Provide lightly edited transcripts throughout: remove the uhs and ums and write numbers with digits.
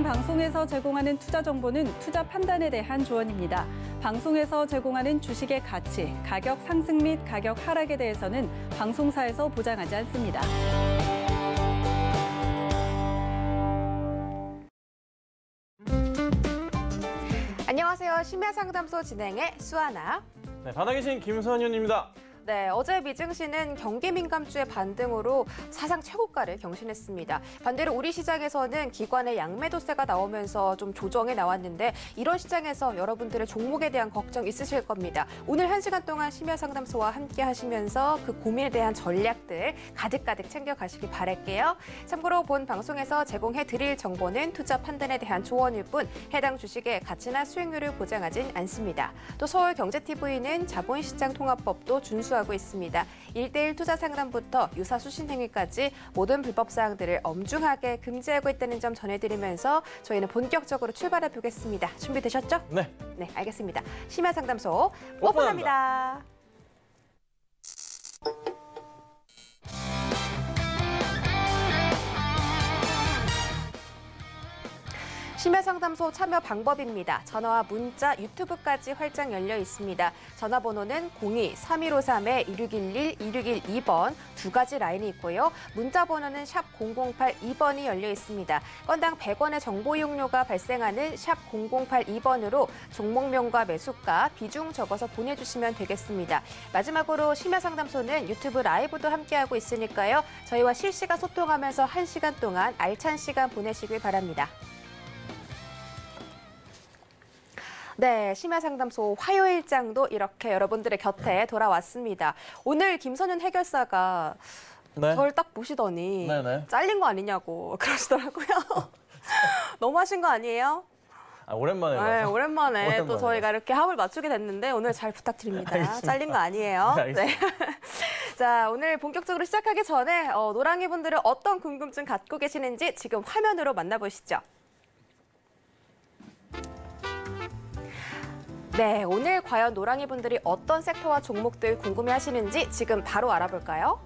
방송에서 제공하는 투자 정보는 투자 판단에 대한 조언입니다. 방송에서 제공하는 주식의 가치, 가격 상승 및 가격 하락에 대해서는 방송사에서 보장하지 않습니다. 안녕하세요. 심야상담소 진행의 수아나. 네, 바닥에 계신 김선윤입니다. 네, 어제 미증시는 경기민감주의 반등으로 사상 최고가를 경신했습니다. 반대로 우리 시장에서는 기관의 양매도세가 나오면서 좀 조정이 나왔는데 이런 시장에서 여러분들의 종목에 대한 걱정 있으실 겁니다. 오늘 1시간 동안 심야상담소와 함께 하시면서 그 고민에 대한 전략들 가득가득 챙겨가시기 바랄게요. 참고로 본 방송에서 제공해드릴 정보는 투자 판단에 대한 조언일 뿐 해당 주식의 가치나 수익률을 보장하진 않습니다. 또 서울경제TV는 자본시장통합법도 준수하고 있습니다. 1:1 투자 상담부터 유사 수신 행위까지 모든 불법 사항들을 엄중하게 금지하고 있다는 점 전해드리면서 저희는 본격적으로 출발해 보겠습니다. 준비되셨죠? 네. 네, 알겠습니다. 심야상담소 오픈합니다. 심야상담소 참여 방법입니다. 전화와 문자, 유튜브까지 활짝 열려 있습니다. 전화번호는 02-3153-2611, 2612번 두 가지 라인이 있고요. 문자 번호는 샵 0082번이 열려 있습니다. 건당 100원의 정보 이용료가 발생하는 샵 0082번으로 종목명과 매수가, 비중 적어서 보내주시면 되겠습니다. 마지막으로 심야상담소는 유튜브 라이브도 함께하고 있으니까요. 저희와 실시간 소통하면서 1시간 동안 알찬 시간 보내시길 바랍니다. 네, 심야상담소 화요일장도 이렇게 여러분들의 곁에 돌아왔습니다. 오늘 김선윤 해결사가 네. 저를 딱 보시더니 네네. 잘린 거 아니냐고 그러시더라고요. 너무 하신 거 아니에요? 오랜만에 네, 봐서. 오랜만에 또 오랜만에 저희가 이렇게 합을 맞추게 됐는데 오늘 잘 부탁드립니다. 알겠습니다. 잘린 거 아니에요. 네, 네. 자, 오늘 본격적으로 시작하기 전에 노랑이 분들은 어떤 궁금증 갖고 계시는지 지금 화면으로 만나보시죠. 네, 오늘 과연 노랑이 분들이 어떤 섹터와 종목들 궁금해하시는지 지금 바로 알아볼까요?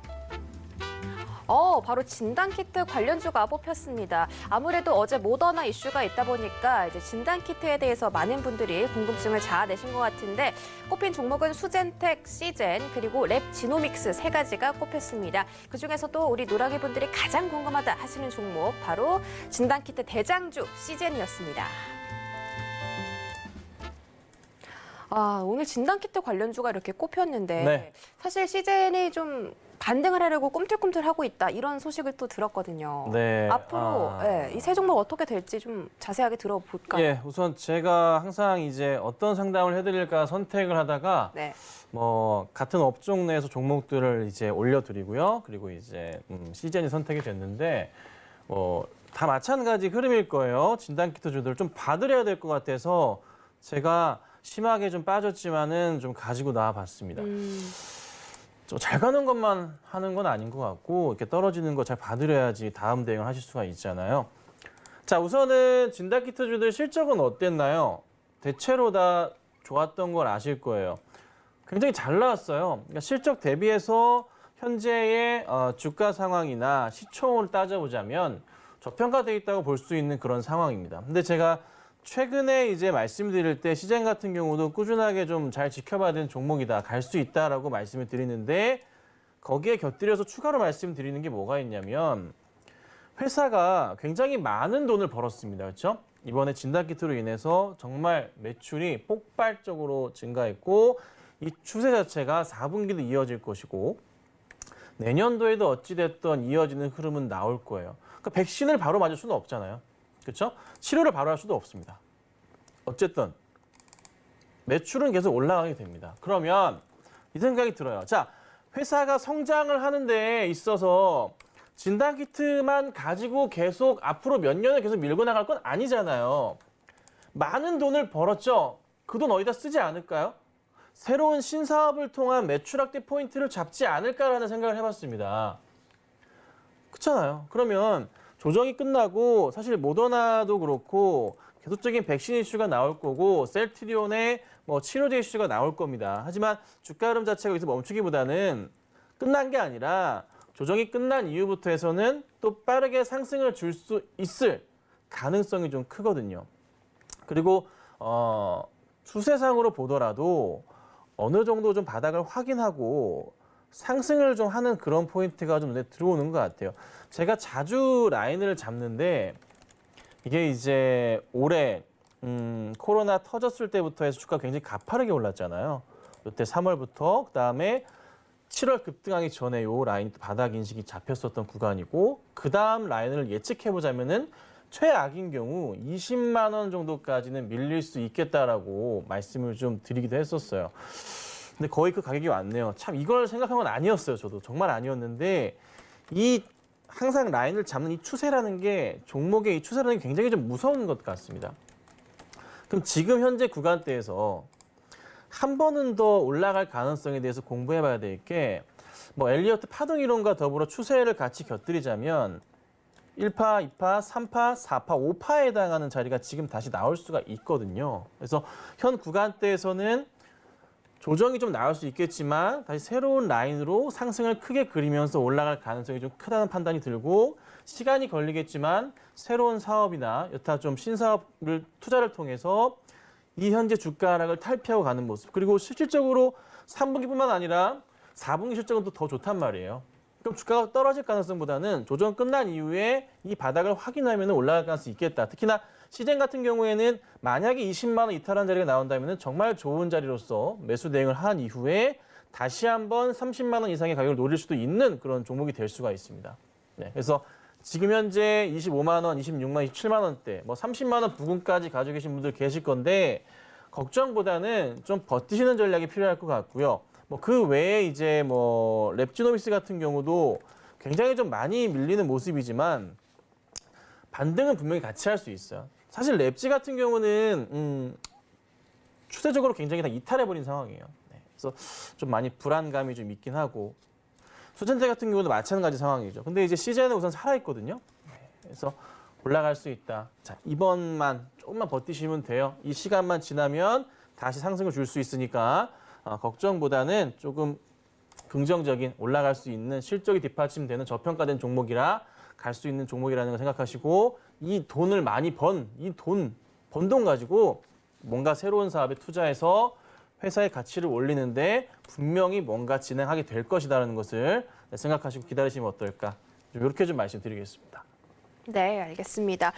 바로 진단키트 관련주가 뽑혔습니다. 아무래도 어제 모더나 이슈가 있다 보니까 이제 진단키트에 대해서 많은 분들이 궁금증을 자아내신 것 같은데 꼽힌 종목은 수젠텍, 시젠, 그리고 랩지노믹스 세 가지가 꼽혔습니다. 그중에서도 우리 노랑이 분들이 가장 궁금하다 하시는 종목 바로 진단키트 대장주 시젠이었습니다. 오늘 진단키트 관련주가 이렇게 꼽혔는데 네. 사실 시젠이 좀 반등을 하려고 꿈틀꿈틀하고 있다 이런 소식을 또 들었거든요. 네. 앞으로 이 세 종목 어떻게 될지 좀 자세하게 들어볼까요? 예, 우선 제가 항상 이제 어떤 상담을 해드릴까 선택을 하다가 네. 같은 업종 내에서 종목들을 이제 올려드리고요. 그리고 이제 시즌이 선택이 됐는데 다 마찬가지 흐름일 거예요. 진단키트주들 좀 봐드려야 될 것 같아서 제가 심하게 좀 빠졌지만은 좀 가지고 나와봤습니다. 좀 잘 가는 것만 하는 건 아닌 것 같고 이렇게 떨어지는 거 잘 봐드려야지 다음 대응을 하실 수가 있잖아요. 자, 우선은 진단키트주들 실적은 어땠나요? 대체로 다 좋았던 걸 아실 거예요. 굉장히 잘 나왔어요. 그러니까 실적 대비해서 현재의 주가 상황이나 시총을 따져보자면 저평가돼 있다고 볼 수 있는 그런 상황입니다. 근데 제가 최근에 이제 말씀드릴 때 시장 같은 경우도 꾸준하게 좀 잘 지켜봐야 되는 종목이다, 갈 수 있다라고 말씀을 드리는데 거기에 곁들여서 추가로 말씀드리는 게 뭐가 있냐면 회사가 굉장히 많은 돈을 벌었습니다. 그렇죠? 이번에 진단키트로 인해서 정말 매출이 폭발적으로 증가했고 이 추세 자체가 4분기도 이어질 것이고 내년도에도 어찌됐든 이어지는 흐름은 나올 거예요. 그러니까 백신을 바로 맞을 수는 없잖아요. 그렇죠? 치료를 바로 할 수도 없습니다. 어쨌든 매출은 계속 올라가게 됩니다. 그러면 이 생각이 들어요. 자, 회사가 성장을 하는 데 있어서 진단키트만 가지고 계속 앞으로 몇 년을 계속 밀고 나갈 건 아니잖아요. 많은 돈을 벌었죠. 그 돈 어디다 쓰지 않을까요? 새로운 신사업을 통한 매출 확대 포인트를 잡지 않을까라는 생각을 해봤습니다. 그렇잖아요. 그러면 조정이 끝나고 사실 모더나도 그렇고 계속적인 백신 이슈가 나올 거고 셀트리온의 치료제 이슈가 나올 겁니다. 하지만 주가 흐름 자체가 여기서 멈추기보다는 끝난 게 아니라 조정이 끝난 이후부터 해서는 또 빠르게 상승을 줄 수 있을 가능성이 좀 크거든요. 그리고 추세상으로 보더라도 어느 정도 좀 바닥을 확인하고 상승을 좀 하는 그런 포인트가 좀 눈에 들어오는 것 같아요. 제가 자주 라인을 잡는데 이게 이제 올해 코로나 터졌을 때부터 해서 주가가 굉장히 가파르게 올랐잖아요. 이때 3월부터 그다음에 7월 급등하기 전에 요 라인 바닥 인식이 잡혔었던 구간이고 그다음 라인을 예측해 보자면은 최악인 경우 20만 원 정도까지는 밀릴 수 있겠다라고 말씀을 좀 드리기도 했었어요. 근데 거의 그 가격이 왔네요. 참 이걸 생각한 건 아니었어요. 저도 정말 아니었는데 이 항상 라인을 잡는 이 추세라는 게 종목의 이 추세라는 게 굉장히 좀 무서운 것 같습니다. 그럼 지금 현재 구간대에서 한 번은 더 올라갈 가능성에 대해서 공부해 봐야 될 게 뭐 엘리어트 파동 이론과 더불어 추세를 같이 곁들이자면 1파, 2파, 3파, 4파, 5파에 해당하는 자리가 지금 다시 나올 수가 있거든요. 그래서 현 구간대에서는 조정이 좀 나올 수 있겠지만 다시 새로운 라인으로 상승을 크게 그리면서 올라갈 가능성이 좀 크다는 판단이 들고 시간이 걸리겠지만 새로운 사업이나 여타 좀 신사업을 투자를 통해서 이 현재 주가 하락을 탈피하고 가는 모습 그리고 실질적으로 3분기뿐만 아니라 4분기 실적은 또 더 좋단 말이에요. 그럼 주가가 떨어질 가능성보다는 조정 끝난 이후에 이 바닥을 확인하면 올라갈 가능성이 있겠다. 특히나 시젠 같은 경우에는 만약에 20만 원 이탈한 자리가 나온다면 정말 좋은 자리로서 매수 대응을 한 이후에 다시 한번 30만 원 이상의 가격을 노릴 수도 있는 그런 종목이 될 수가 있습니다. 네, 그래서 지금 현재 25만 원, 26만 원, 27만 원대, 뭐 30만 원 부근까지 가지고 계신 분들 계실 건데 걱정보다는 좀 버티시는 전략이 필요할 것 같고요. 뭐 그 외에 이제 뭐 랩지노믹스 같은 경우도 굉장히 좀 많이 밀리는 모습이지만 반등은 분명히 같이 할 수 있어요. 사실 랩지 같은 경우는 추세적으로 굉장히 다 이탈해버린 상황이에요. 네, 그래서 좀 많이 불안감이 좀 있긴 하고 수젠테 같은 경우도 마찬가지 상황이죠. 근데 이제 시즌은 우선 살아있거든요. 네, 그래서 올라갈 수 있다. 자, 이번만 조금만 버티시면 돼요. 이 시간만 지나면 다시 상승을 줄 수 있으니까 걱정보다는 조금 긍정적인 올라갈 수 있는 실적이 뒷받침되는 저평가된 종목이라 갈 수 있는 종목이라는 걸 생각하시고 이 돈을 많이 번 돈 가지고 뭔가 새로운 사업에 투자해서 회사의 가치를 올리는데 분명히 뭔가 진행하게 될 것이라는 것을 생각하시고 기다리시면 어떨까 이렇게 좀 말씀드리겠습니다. 네, 알겠습니다.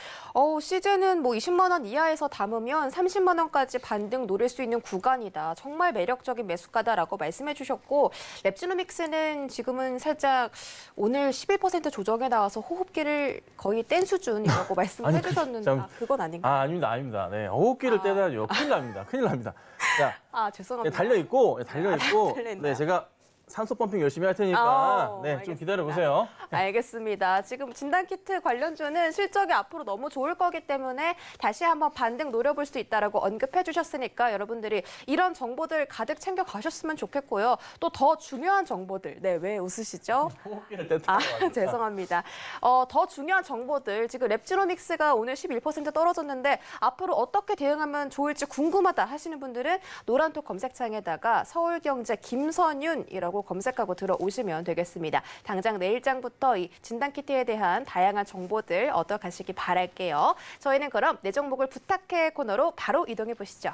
시즌은 뭐 20만 원 이하에서 담으면 30만 원까지 반등 노릴 수 있는 구간이다. 정말 매력적인 매수가다라고 말씀해 주셨고 랩지노믹스는 지금은 살짝 오늘 11% 조정에 나와서 호흡기를 거의 뗀 수준이라고 말씀해 주셨는데 그건 아닌가요? 아닙니다. 네, 호흡기를 떼다니요. 큰일 납니다. 자, 죄송합니다. 달려 있고. 달려있나요? 네, 제가 산소 펌핑 열심히 할 테니까 네, 좀 기다려 보세요. 알겠습니다. 지금 진단키트 관련주는 실적이 앞으로 너무 좋을 거기 때문에 다시 한번 반등 노려볼 수 있다라고 언급해 주셨으니까 여러분들이 이런 정보들 가득 챙겨 가셨으면 좋겠고요. 또 더 중요한 정보들, 네, 왜 웃으시죠? 호흡기를 떼다. 죄송합니다. 더 중요한 정보들, 지금 랩지노믹스가 오늘 11% 떨어졌는데 앞으로 어떻게 대응하면 좋을지 궁금하다 하시는 분들은 노란톡 검색창에다가 서울경제 김선윤이라고 검색하고 들어오시면 되겠습니다. 당장 내일장부터 이 진단키트에 대한 다양한 정보들 얻어가시기 바랄게요. 저희는 그럼 내 종목을 부탁해 코너로 바로 이동해 보시죠.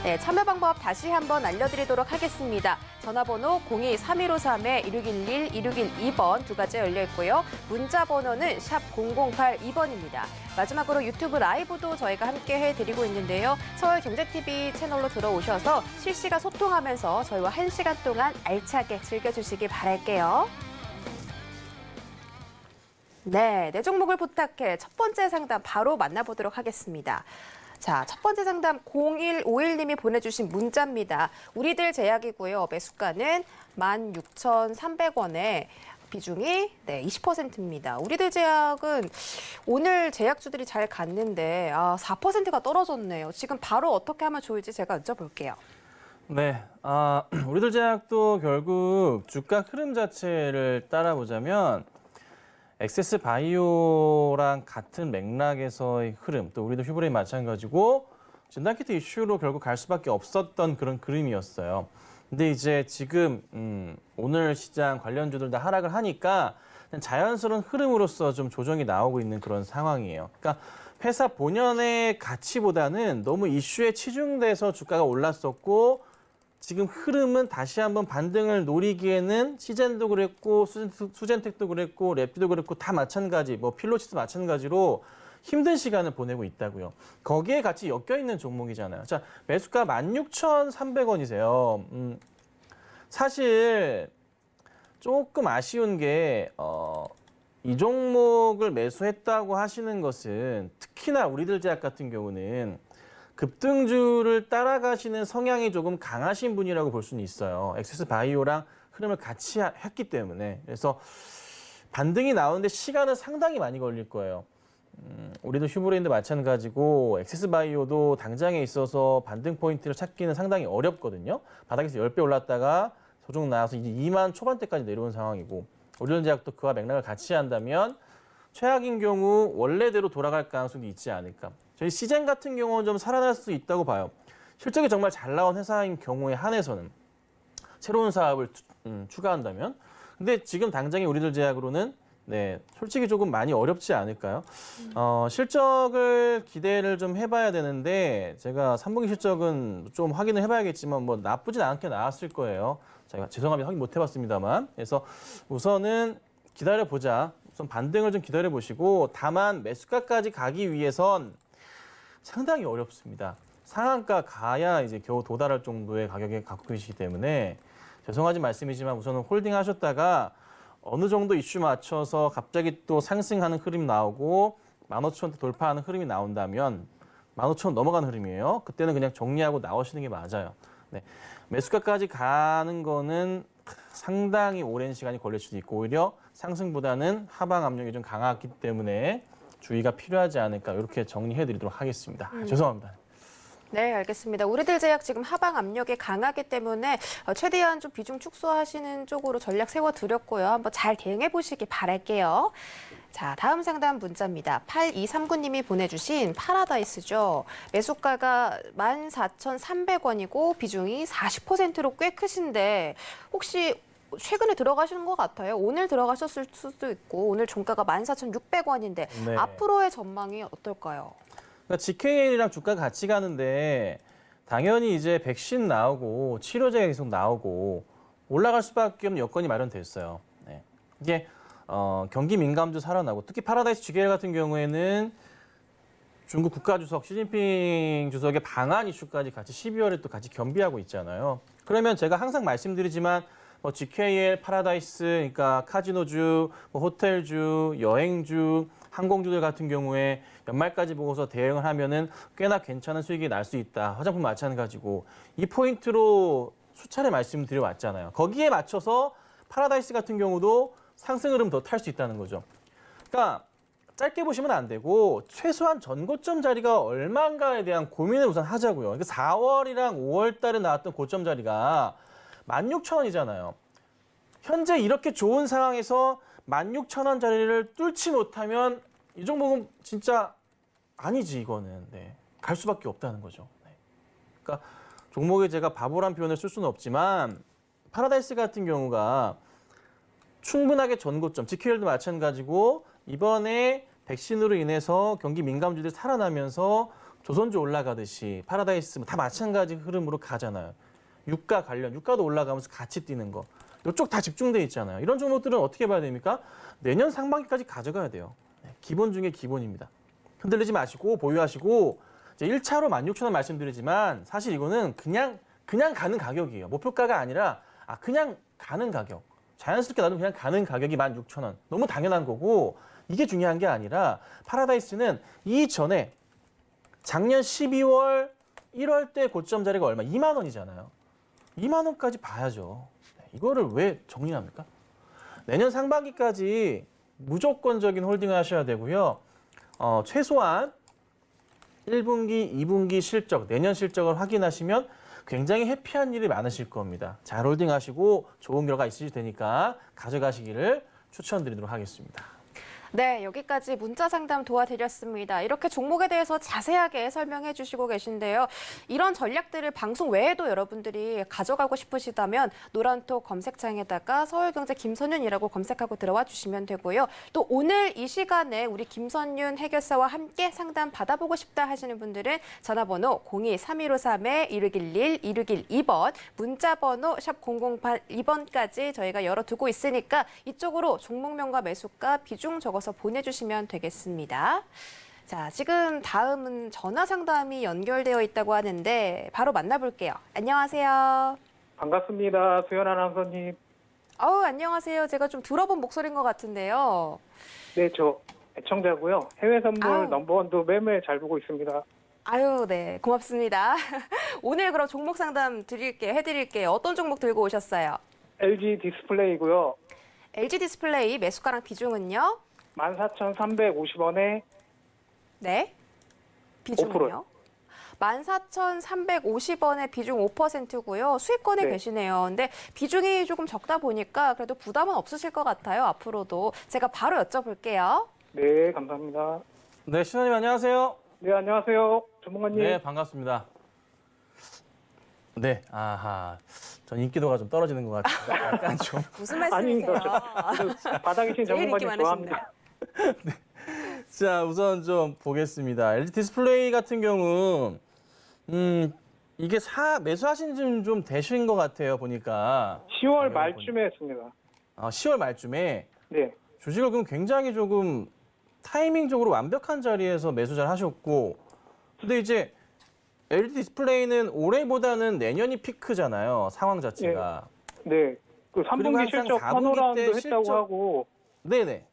네, 참여 방법 다시 한번 알려드리도록 하겠습니다. 전화번호 02-3153-1611, 1612번 두 가지 열려 있고요. 문자 번호는 샵 0082번입니다. 마지막으로 유튜브 라이브도 저희가 함께 해드리고 있는데요. 서울경제TV 채널로 들어오셔서 실시간 소통하면서 저희와 1시간 동안 알차게 즐겨주시기 바랄게요. 네, 내 종목을 부탁해 첫 번째 상담 바로 만나보도록 하겠습니다. 자, 첫 번째 상담 0151님이 보내주신 문자입니다. 우리들 제약이고요. 매수가는 16,300원에 비중이 20%입니다. 우리들 제약은 오늘 제약주들이 잘 갔는데 4%가 떨어졌네요. 지금 바로 어떻게 하면 좋을지 제가 여쭤볼게요. 네, 우리들 제약도 결국 주가 흐름 자체를 따라보자면 엑세스 바이오랑 같은 맥락에서의 흐름, 또 우리도 휴브레인 마찬가지고 진단키트 이슈로 결국 갈 수밖에 없었던 그런 그림이었어요. 근데 이제 지금 오늘 시장 관련주들 다 하락을 하니까 자연스러운 흐름으로서 좀 조정이 나오고 있는 그런 상황이에요. 그러니까 회사 본연의 가치보다는 너무 이슈에 치중돼서 주가가 올랐었고 지금 흐름은 다시 한번 반등을 노리기에는 시젠도 그랬고 수젠텍도 그랬고 랩비도 그랬고 다 마찬가지 뭐 필로치도 마찬가지로 힘든 시간을 보내고 있다고요. 거기에 같이 엮여 있는 종목이잖아요. 자, 매수가 16,300원이세요. 사실 조금 아쉬운 게 이 종목을 매수했다고 하시는 것은 특히나 우리들 제약 같은 경우는 급등주를 따라가시는 성향이 조금 강하신 분이라고 볼 수는 있어요. 엑세스 바이오랑 흐름을 같이 했기 때문에. 그래서 반등이 나오는데 시간은 상당히 많이 걸릴 거예요. 우리도 휴브레인도 마찬가지고 엑세스 바이오도 당장에 있어서 반등 포인트를 찾기는 상당히 어렵거든요. 바닥에서 10배 올랐다가 조정 나와서 이제 2만 초반대까지 내려온 상황이고 오리온제약도 그와 맥락을 같이 한다면 최악인 경우 원래대로 돌아갈 가능성이 있지 않을까. 저희 시젠 같은 경우는 좀 살아날 수 있다고 봐요. 실적이 정말 잘 나온 회사인 경우에 한해서는 새로운 사업을 추가한다면. 근데 지금 당장의 우리들 제약으로는 네, 솔직히 조금 많이 어렵지 않을까요? 실적을 기대를 좀 해봐야 되는데 제가 3분기 실적은 좀 확인을 해봐야겠지만 뭐 나쁘진 않게 나왔을 거예요. 제가 죄송합니다. 확인 못 해봤습니다만. 그래서 우선은 기다려보자. 우선 반등을 좀 기다려보시고 다만 매수가까지 가기 위해선 상당히 어렵습니다. 상한가 가야 이제 겨우 도달할 정도의 가격에 갖고 계시기 때문에 죄송하진 말씀이지만 우선은 홀딩 하셨다가 어느 정도 이슈 맞춰서 갑자기 또 상승하는 흐름이 나오고 15,000원대 돌파하는 흐름이 나온다면 15,000원 넘어가는 흐름이에요. 그때는 그냥 정리하고 나오시는 게 맞아요. 네. 매수가까지 가는 거는 상당히 오랜 시간이 걸릴 수도 있고 오히려 상승보다는 하방 압력이 좀 강하기 때문에 주의가 필요하지 않을까 이렇게 정리해드리도록 하겠습니다. 죄송합니다. 네, 알겠습니다. 우리들 제약 지금 하방 압력이 강하기 때문에 최대한 좀 비중 축소하시는 쪽으로 전략 세워드렸고요. 한번 잘 대응해 보시기 바랄게요. 자, 다음 상담 문자입니다. 8239님이 보내주신 파라다이스죠. 매수가가 14,300원이고 비중이 40%로 꽤 크신데 혹시 최근에 들어가시는 것 같아요. 오늘 들어가셨을 수도 있고 오늘 종가가 14,600원인데 네. 앞으로의 전망이 어떨까요? 그러니까 GKL이랑 주가 같이 가는데 당연히 이제 백신 나오고 치료제가 계속 나오고 올라갈 수밖에 없는 여건이 마련됐어요. 네. 이게 경기 민감도 살아나고 특히 파라다이스 GKL 같은 경우에는 중국 국가주석 시진핑 주석의 방한 이슈까지 같이 12월에 또 같이 겸비하고 있잖아요. 그러면 제가 항상 말씀드리지만 뭐 GKL, 파라다이스, 그러니까 카지노주, 뭐 호텔주, 여행주, 항공주들 같은 경우에 연말까지 보고서 대응을 하면은 꽤나 괜찮은 수익이 날 수 있다. 화장품 마찬가지고 이 포인트로 수차례 말씀드려왔잖아요. 거기에 맞춰서 파라다이스 같은 경우도 상승 흐름 더 탈 수 있다는 거죠. 그러니까 짧게 보시면 안 되고 최소한 전고점 자리가 얼마인가에 대한 고민을 우선 하자고요. 그러니까 4월이랑 5월 달에 나왔던 고점 자리가 16,000원이잖아요. 현재 이렇게 좋은 상황에서 16,000원 자리를 뚫지 못하면 이 종목은 진짜 아니지 이거는. 네. 갈 수밖에 없다는 거죠. 네. 그러니까 종목에 제가 바보란 표현을 쓸 수는 없지만 파라다이스 같은 경우가 충분하게 전고점, GKL도 마찬가지고 이번에 백신으로 인해서 경기 민감주들이 살아나면서 조선주 올라가듯이 파라다이스 다 마찬가지 흐름으로 가잖아요. 유가 관련, 유가도 올라가면서 같이 뛰는 거. 이쪽 다 집중돼 있잖아요. 이런 종목들은 어떻게 봐야 됩니까? 내년 상반기까지 가져가야 돼요. 기본 중에 기본입니다. 흔들리지 마시고 보유하시고 이제 1차로 16,000원 말씀드리지만 사실 이거는 그냥 가는 가격이에요. 목표가가 아니라 그냥 가는 가격. 자연스럽게 나도 그냥 가는 가격이 16,000원. 너무 당연한 거고 이게 중요한 게 아니라 파라다이스는 이전에 작년 12월 1월 때 고점 자리가 얼마? 2만 원이잖아요. 2만 원까지 봐야죠. 이거를 왜 정리합니까? 내년 상반기까지 무조건적인 홀딩을 하셔야 되고요. 최소한 1분기, 2분기 실적, 내년 실적을 확인하시면 굉장히 해피한 일이 많으실 겁니다. 잘 홀딩하시고 좋은 결과 있으실 테니까 가져가시기를 추천드리도록 하겠습니다. 네, 여기까지 문자 상담 도와드렸습니다. 이렇게 종목에 대해서 자세하게 설명해 주시고 계신데요. 이런 전략들을 방송 외에도 여러분들이 가져가고 싶으시다면 노란톡 검색창에다가 서울경제 김선윤이라고 검색하고 들어와 주시면 되고요. 또 오늘 이 시간에 우리 김선윤 해결사와 함께 상담 받아보고 싶다 하시는 분들은 전화번호 02-3153-1611, 1612번, 문자번호 샵 0082번까지 저희가 열어두고 있으니까 이쪽으로 종목명과 매수가 비중 적어서 보내주시면 되겠습니다. 자, 지금 다음은 전화 상담이 연결되어 있다고 하는데 바로 만나볼게요. 안녕하세요. 반갑습니다. 수연 아나운서님. 안녕하세요. 제가 좀 들어본 목소리인 것 같은데요. 네, 저 애청자고요. 해외 선물 아우. 넘버원도 매일 잘 보고 있습니다. 아유, 네. 고맙습니다. 오늘 그럼 종목 상담 해드릴게요. 어떤 종목 들고 오셨어요? LG 디스플레이고요. LG 디스플레이 매수가랑 비중은요? 14,350원에 네. 비중은요? 14,350원의 비중 5%고요. 수익권에 네. 계시네요. 근데 비중이 조금 적다 보니까 그래도 부담은 없으실 것 같아요. 앞으로도. 제가 바로 여쭤볼게요. 네, 감사합니다. 네, 신원님 안녕하세요. 네, 안녕하세요. 전문가님. 네, 반갑습니다. 네, 전 인기도가 좀 떨어지는 것 같아요. 약간 좀. 무슨 말씀이세요? 바닥이신 제일 인기 전문가님 좋아합니다. 자, 우선 좀 보겠습니다. LG 디스플레이 같은 경우, 이게 매수하신 지 좀 되신 것 같아요, 보니까. 10월 말쯤에 했습니다. 10월 말쯤에 네, 주식을 그럼 굉장히 조금 타이밍적으로 완벽한 자리에서 매수 잘 하셨고, 근데 이제 LG 디스플레이는 올해보다는 내년이 피크잖아요, 상황 자체가. 네. 그 그리고 3분기 항상 실적 4분기 환호라운드 때 했다고 실적- 하고, 네네,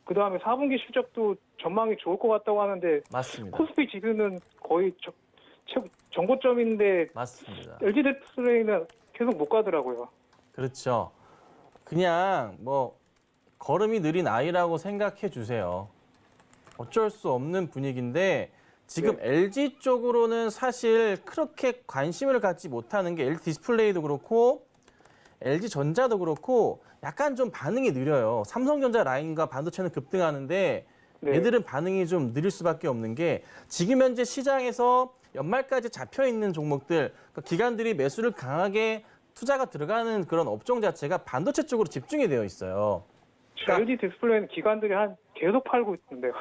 그 다음에 4분기 실적도 전망이 좋을 것 같다고 하는데, 맞습니다. 코스피 지수는 거의 정고점인데 맞습니다. LG 디스플레이는 계속 못 가더라고요. 그렇죠. 그냥 뭐 걸음이 느린 아이라고 생각해 주세요. 어쩔 수 없는 분위기인데 지금 LG 쪽으로는 사실 그렇게 관심을 갖지 못하는 게 LG 디스플레이도 그렇고 LG 전자도 그렇고 약간 좀 반응이 느려요. 삼성전자 라인과 반도체는 급등하는데 네. 얘들은 반응이 좀 느릴 수밖에 없는 게 지금 현재 시장에서 연말까지 잡혀 있는 종목들, 그러니까 기관들이 매수를 강하게 투자가 들어가는 그런 업종 자체가 반도체 쪽으로 집중이 되어 있어요. 그러니까- LG 디스플레이는 기관들이 계속 팔고 있는데요.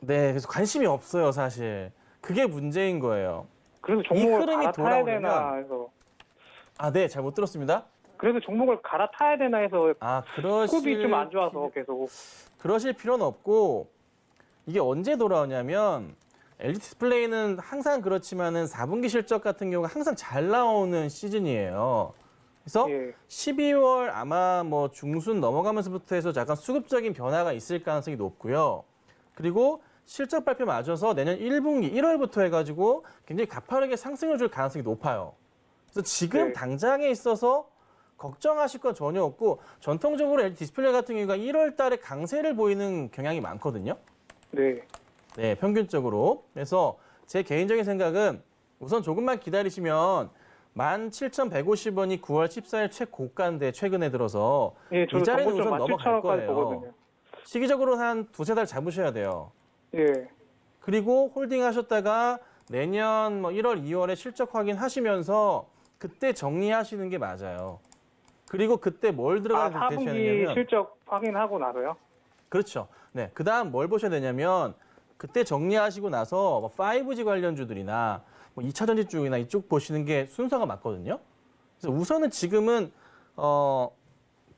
네, 그래서 관심이 없어요, 사실. 그게 문제인 거예요. 그래서 종목을 흐름이 갈아타야 되나 돌아오려면- 해서. 네, 잘 못 들었습니다. 그래서 종목을 갈아타야 되나 해서 수급이 좀 안 좋아서 계속. 그러실 필요는 없고 이게 언제 돌아오냐면 LG 디스플레이는 항상 그렇지만은 4분기 실적 같은 경우가 항상 잘 나오는 시즌이에요. 그래서 예. 12월 아마 뭐 중순 넘어가면서부터 해서 약간 수급적인 변화가 있을 가능성이 높고요. 그리고 실적 발표 맞아서 내년 1분기 1월부터 해가지고 굉장히 가파르게 상승을 줄 가능성이 높아요. 그래서 지금 네. 당장에 있어서 걱정하실 건 전혀 없고 전통적으로 LG 디스플레이 같은 경우가 1월 달에 강세를 보이는 경향이 많거든요. 네. 네, 평균적으로. 그래서 제 개인적인 생각은 우선 조금만 기다리시면 17,150원이 9월 14일 최고가인데 최근에 들어서 예, 저도 이 자리는 정보점 우선 넘어갈 17,000원까지 거예요. 보거든요. 시기적으로 한 두세 달 잡으셔야 돼요. 예. 그리고 홀딩 하셨다가 내년 뭐 1월, 2월에 실적 확인하시면서 그때 정리하시는 게 맞아요. 그리고 그때 뭘 들어가면 4분기 되냐면 실적 확인하고 나서요? 그렇죠. 네, 그다음 뭘 보셔야 되냐면 그때 정리하시고 나서 뭐 5G 관련주들이나 뭐 2차 전지 쪽이나 이쪽 보시는 게 순서가 맞거든요. 그래서 우선은 지금은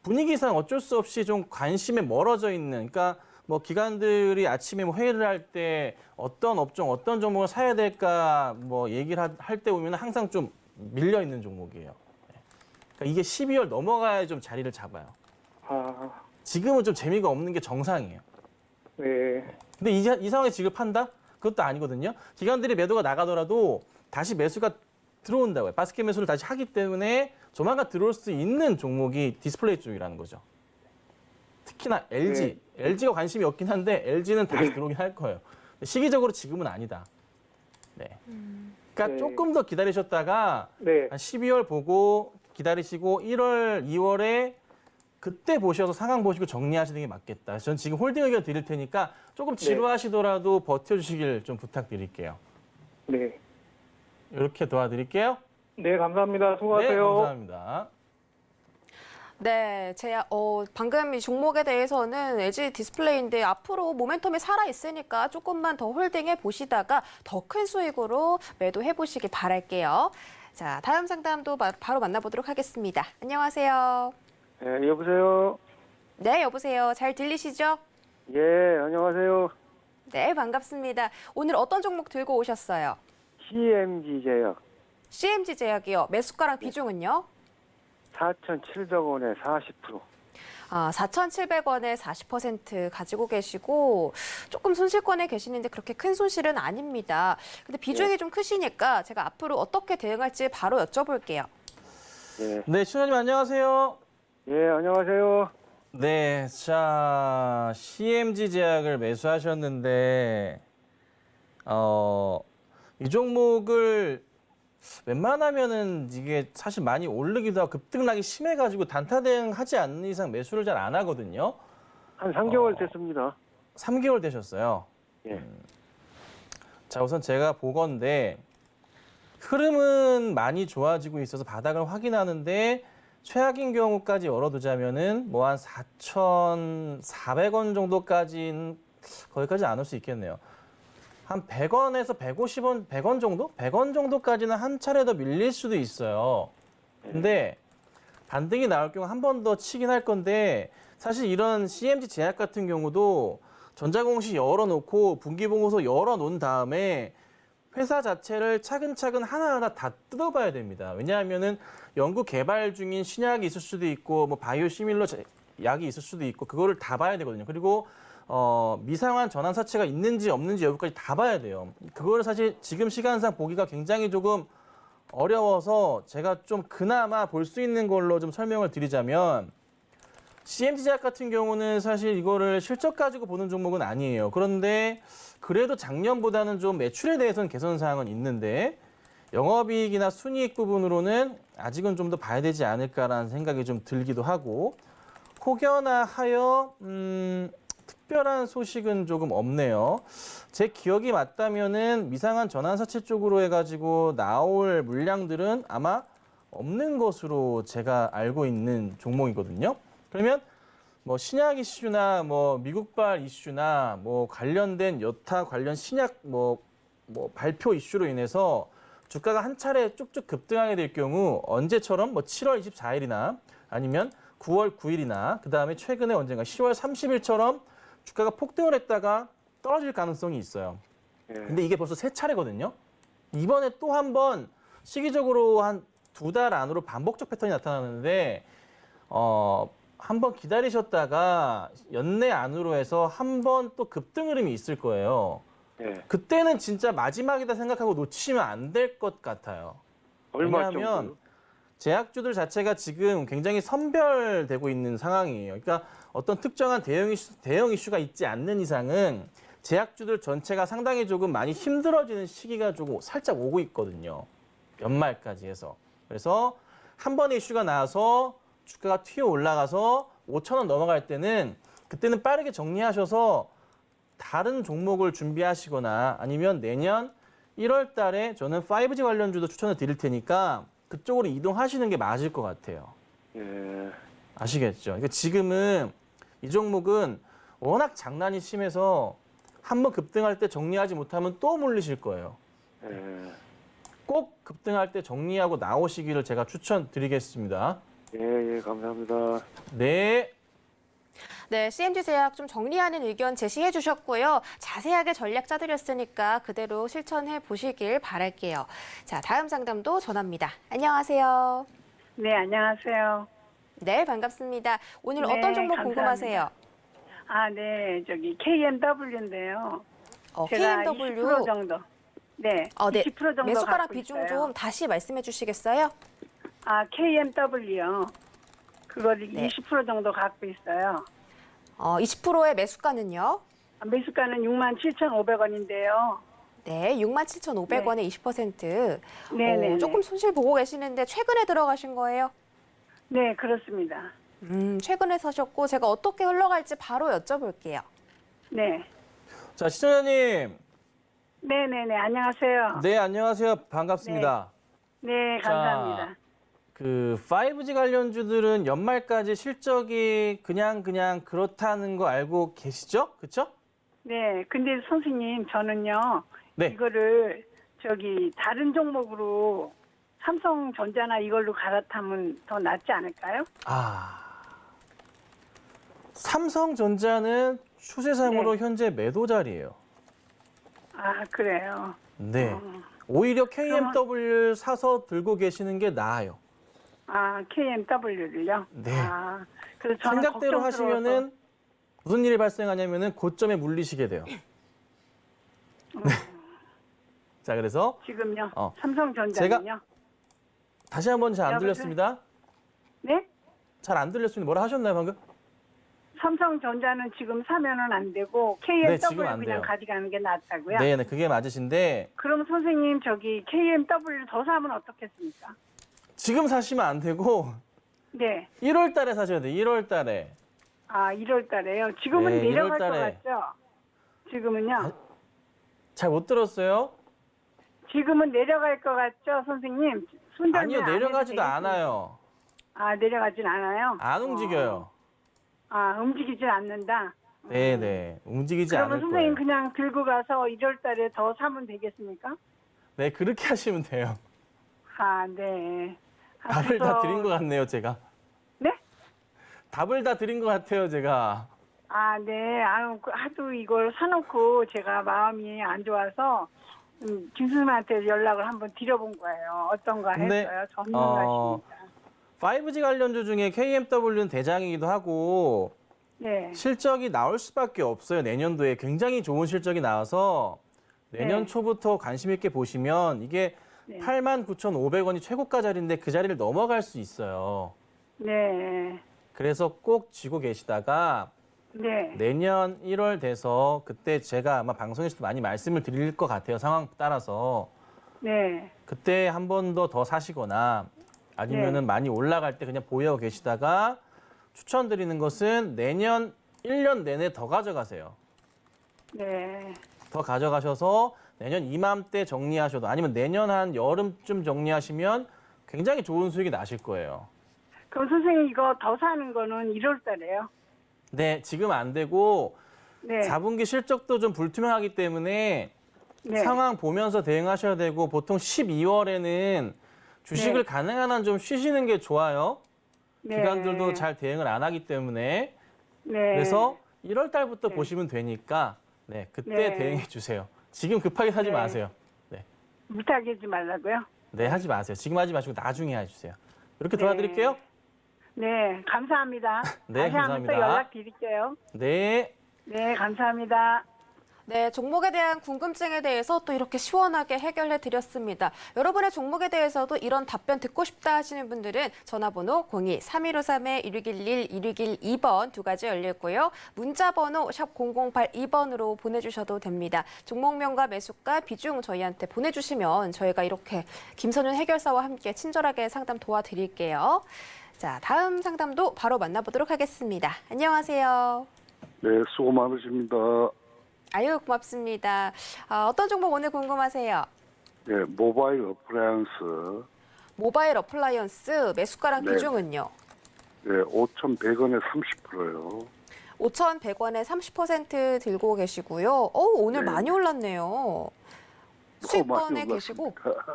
분위기상 어쩔 수 없이 좀 관심에 멀어져 있는, 그러니까 뭐 기관들이 아침에 뭐 회의를 할 때 어떤 업종, 어떤 종목을 사야 될까 뭐 얘기를 할 때 보면 항상 좀 밀려 있는 종목이에요. 그러니까 이게 12월 넘어가야 좀 자리를 잡아요. 아, 지금은 좀 재미가 없는 게 정상이에요. 네. 근데 이 상황에 지금 판다? 그것도 아니거든요. 기관들이 매도가 나가더라도 다시 매수가 들어온다고요. 바스켓 매수를 다시 하기 때문에 조만간 들어올 수 있는 종목이 디스플레이 쪽이라는 거죠. 특히나 LG. LG가 관심이 없긴 한데 LG는 다시 들어오긴 할 거예요. 시기적으로 지금은 아니다. 네. 그러니까 네. 조금 더 기다리셨다가 네. 한 12월 보고 기다리시고 1월, 2월에 그때 보셔서 상황 보시고 정리하시는 게 맞겠다. 전 지금 홀딩 의견 드릴 테니까 조금 지루하시더라도 버텨주시길 좀 부탁드릴게요. 네. 이렇게 도와드릴게요. 네, 감사합니다. 수고하세요. 네, 감사합니다. 네, 방금 이 종목에 대해서는 LG 디스플레이인데 앞으로 모멘텀이 살아있으니까 조금만 더 홀딩해 보시다가 더 큰 수익으로 매도해 보시길 바랄게요. 자, 다음 상담도 바로 만나보도록 하겠습니다. 안녕하세요. 네, 여보세요. 네, 여보세요. 잘 들리시죠? 예, 안녕하세요. 네, 반갑습니다. 오늘 어떤 종목 들고 오셨어요? CMG 제약 CMG 제약이요. 매수가랑 비중은요? 4,700원에 40%. 4,700원에 40% 가지고 계시고 조금 손실권에 계시는데 그렇게 큰 손실은 아닙니다. 근데 비중이 좀 크시니까 제가 앞으로 어떻게 대응할지 바로 여쭤볼게요. 예, 네, 신원님 안녕하세요. 예, 안녕하세요. 네, 자, CMG 제약을 매수하셨는데, 이 종목을 웬만하면은 이게 사실 많이 오르기도 하고 급등락이 심해가지고 단타 대응하지 않는 이상 매수를 잘 안 하거든요. 한 3개월 됐습니다. 3개월 되셨어요. 예, 자, 우선 제가 보건데 흐름은 많이 좋아지고 있어서 바닥을 확인하는데 최악인 경우까지 열어두자면은 뭐 한 4,400원 정도까지는 거기까지 안 올 수 있겠네요. 한 100원에서 150원, 100원 정도? 100원 정도까지는 한 차례 더 밀릴 수도 있어요. 근데 반등이 나올 경우 한 번 더 치긴 할 건데 사실 이런 CMG 제약 같은 경우도 전자공시 열어놓고 분기보고서 열어놓은 다음에 회사 자체를 차근차근 하나하나 다 뜯어봐야 됩니다. 왜냐하면은 연구 개발 중인 신약이 있을 수도 있고 뭐 바이오 시밀러 약이 있을 수도 있고 그거를 다 봐야 되거든요. 그리고 미상환 전환 사체가 있는지 없는지 여부까지 다 봐야 돼요. 그거를 사실 지금 시간상 보기가 굉장히 조금 어려워서 제가 좀 그나마 볼 수 있는 걸로 좀 설명을 드리자면 CMG 제약 같은 경우는 사실 이거를 실적 가지고 보는 종목은 아니에요. 그런데 그래도 작년보다는 좀 매출에 대해서는 개선 사항은 있는데 영업이익이나 순이익 부분으로는 아직은 좀 더 봐야 되지 않을까라는 생각이 좀 들기도 하고 혹여나 하여 특별한 소식은 조금 없네요. 제 기억이 맞다면은 미상한 전환사채 쪽으로 해가지고 나올 물량들은 아마 없는 것으로 제가 알고 있는 종목이거든요. 그러면 뭐 신약 이슈나 뭐 미국발 이슈나 뭐 관련된 여타 관련 신약 뭐 발표 이슈로 인해서 주가가 한 차례 쭉쭉 급등하게 될 경우 언제처럼 뭐 7월 24일이나 아니면 9월 9일이나 그다음에 최근에 언젠가 10월 30일처럼 주가가 폭등을 했다가 떨어질 가능성이 있어요. 근데 이게 벌써 세 차례거든요. 이번에 또 한 번 시기적으로 한 2달 안으로 반복적 패턴이 나타나는데 한 번 기다리셨다가 연내 안으로 해서 한 번 또 급등 흐름이 있을 거예요. 예. 그때는 진짜 마지막이다 생각하고 놓치시면 안 될 것 같아요. 얼마 왜냐하면 정도? 제약주들 자체가 지금 굉장히 선별되고 있는 상황이에요. 그러니까 어떤 특정한 대형 이슈가 있지 않는 이상은 제약주들 전체가 상당히 조금 많이 힘들어지는 시기가 조금 살짝 오고 있거든요. 연말까지 해서. 그래서 한 번의 이슈가 나와서 주가가 튀어 올라가서 5,000원 넘어갈 때는 그때는 빠르게 정리하셔서 다른 종목을 준비하시거나 아니면 내년 1월 달에 저는 5G 관련주도 추천을 드릴 테니까 그쪽으로 이동하시는 게 맞을 것 같아요. 예, 아시겠죠? 그러니까 지금은 이 종목은 워낙 장난이 심해서 한번 급등할 때 정리하지 못하면 또 물리실 거예요. 예, 꼭 급등할 때 정리하고 나오시기를 제가 추천드리겠습니다. 예, 감사합니다. 네. 네, CMG 제약 좀 정리하는 의견 제시해 주셨고요. 자세하게 전략 짜드렸으니까 그대로 실천해 보시길 바랄게요. 자, 다음 상담도 전화입니다. 안녕하세요. 네, 안녕하세요. 네, 반갑습니다. 오늘 네, 어떤 종목 감사합니다. 궁금하세요? 네, 저기 KMW인데요. 제가 KMW. 20% 정도. 네, 네. 20% 정도 매수가랑 갖고 비중 있어요. 좀 다시 말씀해 주시겠어요? KMW요. 그거를 네. 20% 정도 갖고 있어요. 20%의 매수가는요? 매수가는 67,500원인데요. 네, 67,500원에 20%. 네네. 조금 손실 보고 계시는데 최근에 들어가신 거예요? 네, 그렇습니다. 최근에 사셨고 제가 어떻게 흘러갈지 바로 여쭤볼게요. 네. 자, 시청자님. 네네네. 안녕하세요. 네, 안녕하세요. 반갑습니다. 네, 감사합니다. 자, 그 5G 관련주들은 연말까지 실적이 그냥 그렇다는 거 알고 계시죠? 그렇죠? 네. 근데 선생님, 저는요. 네. 이거를 다른 종목으로 삼성전자나 이걸로 갈아타면 더 낫지 않을까요? 삼성전자는 추세상으로 현재 매도 자리예요. 아, 그래요. 네. 오히려 KMW 사서 들고 계시는 게 나아요. 아, KMW를요? 네. 아, 그래서 저는 생각대로 걱정스러워서. 하시면은 무슨 일이 발생하냐면은 고점에 물리시게 돼요. 네. 자, 그래서 지금요? 어. 삼성전자는요? 다시 한번 잘 안 여보세요? 들렸습니다. 네? 잘 안 들렸습니다. 뭐라 하셨나요, 방금? 삼성전자는 지금 사면은 안 되고 네, 지금 KMW 안 돼요. 그냥 가져가는 게 낫다고요? 네, 그게 맞으신데 그럼 선생님 KMW 더 사면 어떻겠습니까? 지금 사시면 안 되고 네. 1월 달에 사셔야 돼요. 1월 달에. 아, 1월 달에요. 지금은 네, 내려갈 1월 달에. 것 같죠? 지금은요? 잘 못 들었어요? 지금은 내려갈 것 같죠, 선생님? 손절만 아니요, 안 해도 내려가지도 되겠습니까? 않아요. 아, 내려가진 않아요? 안 움직여요. 아, 움직이진 않는다? 네. 움직이지 그러면 않을 선생님 거예요. 그냥 들고 가서 1월 달에 더 사면 되겠습니까? 네, 그렇게 하시면 돼요. 아, 네. 아, 답을 다 그래서- 드린 것 같네요, 제가. 네? 답을 다 드린 것 같아요, 제가. 아, 네. 아유, 하도 이걸 사놓고 제가 마음이 안 좋아서 김수님한테 연락을 한번 드려본 거예요. 어떤가 근데, 했어요. 전문가시니까. 5G 관련주 중에 KMW는 대장이기도 하고 네. 실적이 나올 수밖에 없어요. 내년도에 굉장히 좋은 실적이 나와서 내년 네. 초부터 관심 있게 보시면 이게 네. 89,500원이 최고가 자리인데 그 자리를 넘어갈 수 있어요. 네. 그래서 꼭 쥐고 계시다가 네. 내년 1월 돼서 그때 제가 아마 방송에서도 많이 말씀을 드릴 것 같아요. 상황 따라서. 네. 그때 한 번 더 사시거나 아니면은 네. 많이 올라갈 때 그냥 보유하고 계시다가 추천드리는 것은 내년 1년 내내 더 가져가세요. 네. 더 가져가셔서 내년 이맘때 정리하셔도 아니면 내년 한 여름쯤 정리하시면 굉장히 좋은 수익이 나실 거예요. 그럼 선생님 이거 더 사는 거는 1월 달에요? 네, 지금 안 되고 네. 4분기 실적도 좀 불투명하기 때문에 네. 상황 보면서 대응하셔야 되고 보통 12월에는 주식을 네. 가능한 한 좀 쉬시는 게 좋아요. 네. 기관들도 잘 대응을 안 하기 때문에 네. 그래서 1월 달부터 네. 보시면 되니까 네, 그때 네. 대응해 주세요. 지금 급하게 사지 네. 마세요. 네. 무타게 하지 말라고요? 네, 하지 마세요. 지금 하지 마시고 나중에 해주세요. 이렇게 네. 도와드릴게요. 네. 감사합니다. 네, 다시 한번 또 감사합니다. 연락 드릴게요. 네. 네. 감사합니다. 네, 종목에 대한 궁금증에 대해서 또 이렇게 시원하게 해결해 드렸습니다. 여러분의 종목에 대해서도 이런 답변 듣고 싶다 하시는 분들은 전화번호 02-3153-1611, 1612번 두 가지 열려 있고요. 문자번호 샵 0082번으로 보내주셔도 됩니다. 종목명과 매수가, 비중 저희한테 보내주시면 저희가 이렇게 김선윤 해결사와 함께 친절하게 상담 도와드릴게요. 자, 다음 상담도 바로 만나보도록 하겠습니다. 안녕하세요. 네, 수고 많으십니다. 아유, 고맙습니다. 어떤 종목 오늘 궁금하세요? 네, 모바일 어플라이언스. 모바일 어플라이언스 매수가랑 네. 비중은요? 네, 5,100원에 30%요. 5,100원에 30% 들고 계시고요. 오늘 네. 많이 올랐네요. 수익권에 계시고.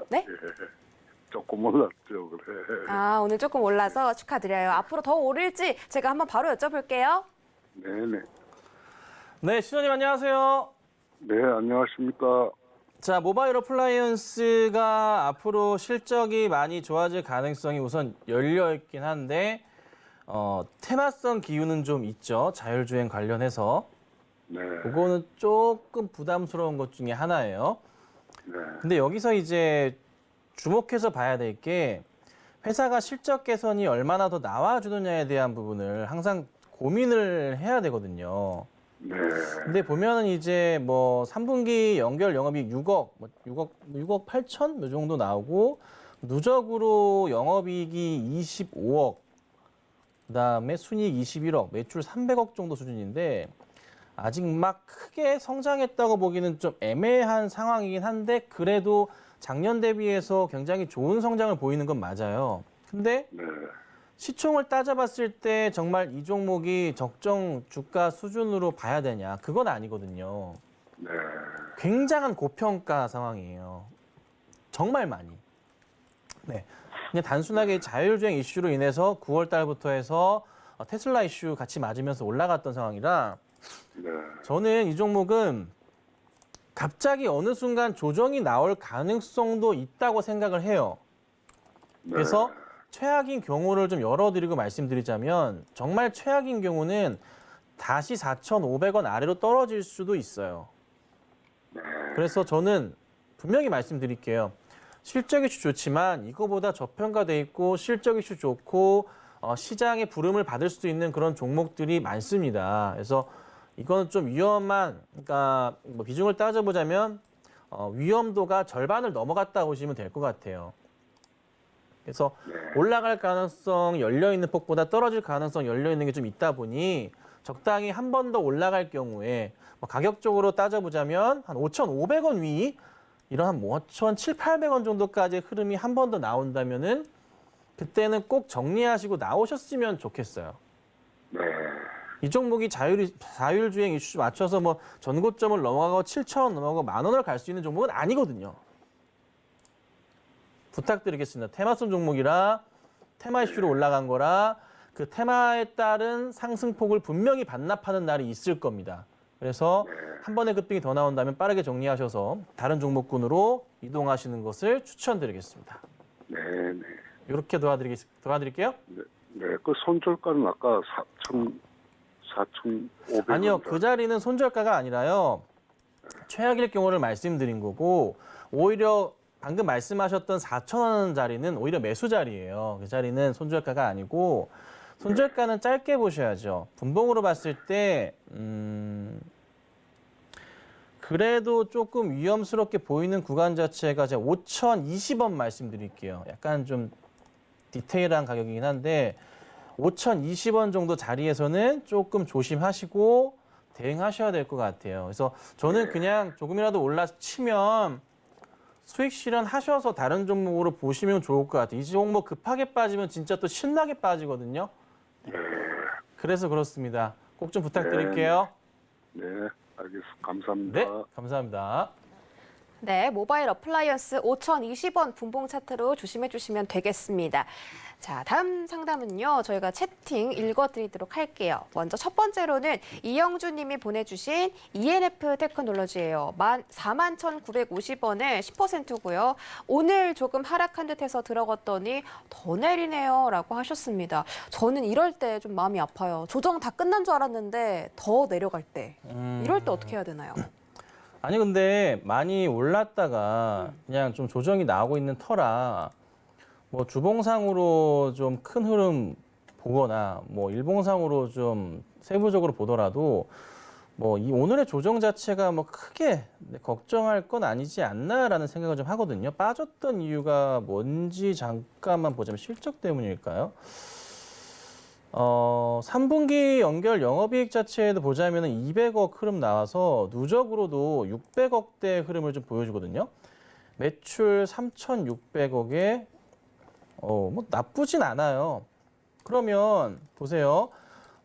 네? 조금 올랐죠, 그래. 오늘 조금 올라서 축하드려요. 앞으로 더 오를지 제가 한번 바로 여쭤볼게요. 네네. 네, 시청자님 안녕하세요. 네, 안녕하십니까. 자, 모바일 어플라이언스가 앞으로 실적이 많이 좋아질 가능성이 우선 열려 있긴 한데 테마성 기운은 좀 있죠. 자율주행 관련해서. 네. 그거는 조금 부담스러운 것 중에 하나예요. 네. 근데 여기서 이제 주목해서 봐야 될 게 회사가 실적 개선이 얼마나 더 나와주느냐에 대한 부분을 항상 고민을 해야 되거든요. 네. 근데 보면은 이제 뭐 3분기 연결 영업이익 6억 8천 요 정도 나오고 누적으로 영업이익이 25억, 그다음에 순이익 21억, 매출 300억 정도 수준인데 아직 막 크게 성장했다고 보기는 좀 애매한 상황이긴 한데 그래도 작년 대비해서 굉장히 좋은 성장을 보이는 건 맞아요. 근데 네. 시총을 따져봤을 때 정말 이 종목이 적정 주가 수준으로 봐야 되냐? 그건 아니거든요. 네. 굉장한 고평가 상황이에요. 정말 많이. 네. 그냥 단순하게 자율주행 이슈로 인해서 9월 달부터 해서 테슬라 이슈 같이 맞으면서 올라갔던 상황이라 네. 저는 이 종목은 갑자기 어느 순간 조정이 나올 가능성도 있다고 생각을 해요. 그래서 최악인 경우를 좀 열어드리고 말씀드리자면 정말 최악인 경우는 다시 4,500원 아래로 떨어질 수도 있어요. 그래서 저는 분명히 말씀드릴게요. 실적 이슈 좋지만 이거보다 저평가돼 있고 실적 이슈 좋고 시장의 부름을 받을 수 있는 그런 종목들이 많습니다. 그래서 이건 좀 위험한, 그러니까 뭐 비중을 따져보자면 위험도가 절반을 넘어갔다 보시면 될 것 같아요. 그래서 올라갈 가능성 열려있는 폭보다 떨어질 가능성 열려있는 게 좀 있다 보니 적당히 한 번 더 올라갈 경우에 뭐 가격적으로 따져보자면 한 5,500원 위 이런 한 5,700, 800원 정도까지의 흐름이 한 번 더 나온다면은 그때는 꼭 정리하시고 나오셨으면 좋겠어요. 네. 이 종목이 자율주행 이슈 맞춰서 뭐 전고점을 넘어가고 7,000원 넘어가고 10,000원을 갈 수 있는 종목은 아니거든요. 부탁드리겠습니다. 테마성 종목이라 테마 이슈로 올라간 거라 그 테마에 따른 상승폭을 분명히 반납하는 날이 있을 겁니다. 그래서 한 번의 급등이 더 나온다면 빠르게 정리하셔서 다른 종목군으로 이동하시는 것을 추천드리겠습니다. 네. 네. 이렇게 도와드릴게요. 네. 그 손절가는 아까 4,500원. 아니요, 그 자리는 손절가가 아니라요. 최악일 경우를 말씀드린 거고 오히려 방금 말씀하셨던 4,000원 자리는 오히려 매수 자리예요. 그 자리는 손절가가 아니고 손절가는 짧게 보셔야죠. 분봉으로 봤을 때 그래도 조금 위험스럽게 보이는 구간 자체가 제가 5,020원 말씀드릴게요. 약간 좀 디테일한 가격이긴 한데 5,020원 정도 자리에서는 조금 조심하시고 대응하셔야 될 것 같아요. 그래서 저는 그냥 조금이라도 올라치면 수익 실현하셔서 다른 종목으로 보시면 좋을 것 같아요. 이 종목 급하게 빠지면 진짜 또 신나게 빠지거든요. 그래서 그렇습니다. 꼭 좀 부탁드릴게요. 네. 알겠습니다. 감사합니다. 네, 감사합니다. 네, 모바일 어플라이언스 5,020원 분봉 차트로 조심해 주시면 되겠습니다. 자, 다음 상담은요. 저희가 채팅 읽어드리도록 할게요. 먼저 첫 번째로는 이영주 님이 보내주신 ENF 테크놀로지예요. 41,950원에 10%고요. 오늘 조금 하락한 듯해서 들어갔더니 더 내리네요. 라고 하셨습니다. 저는 이럴 때 좀 마음이 아파요. 조정 다 끝난 줄 알았는데 더 내려갈 때. 이럴 때 어떻게 해야 되나요? 아니 근데 많이 올랐다가 그냥 좀 조정이 나오고 있는 터라 뭐 주봉상으로 좀 큰 흐름 보거나 뭐 일봉상으로 좀 세부적으로 보더라도 뭐 이 오늘의 조정 자체가 뭐 크게 걱정할 건 아니지 않나라는 생각을 좀 하거든요. 빠졌던 이유가 뭔지 잠깐만 보자면 실적 때문일까요? 3분기 연결 영업이익 자체에도 보자면 200억 흐름 나와서 누적으로도 600억대 흐름을 좀 보여주거든요. 매출 3,600억에 뭐 나쁘진 않아요. 그러면 보세요.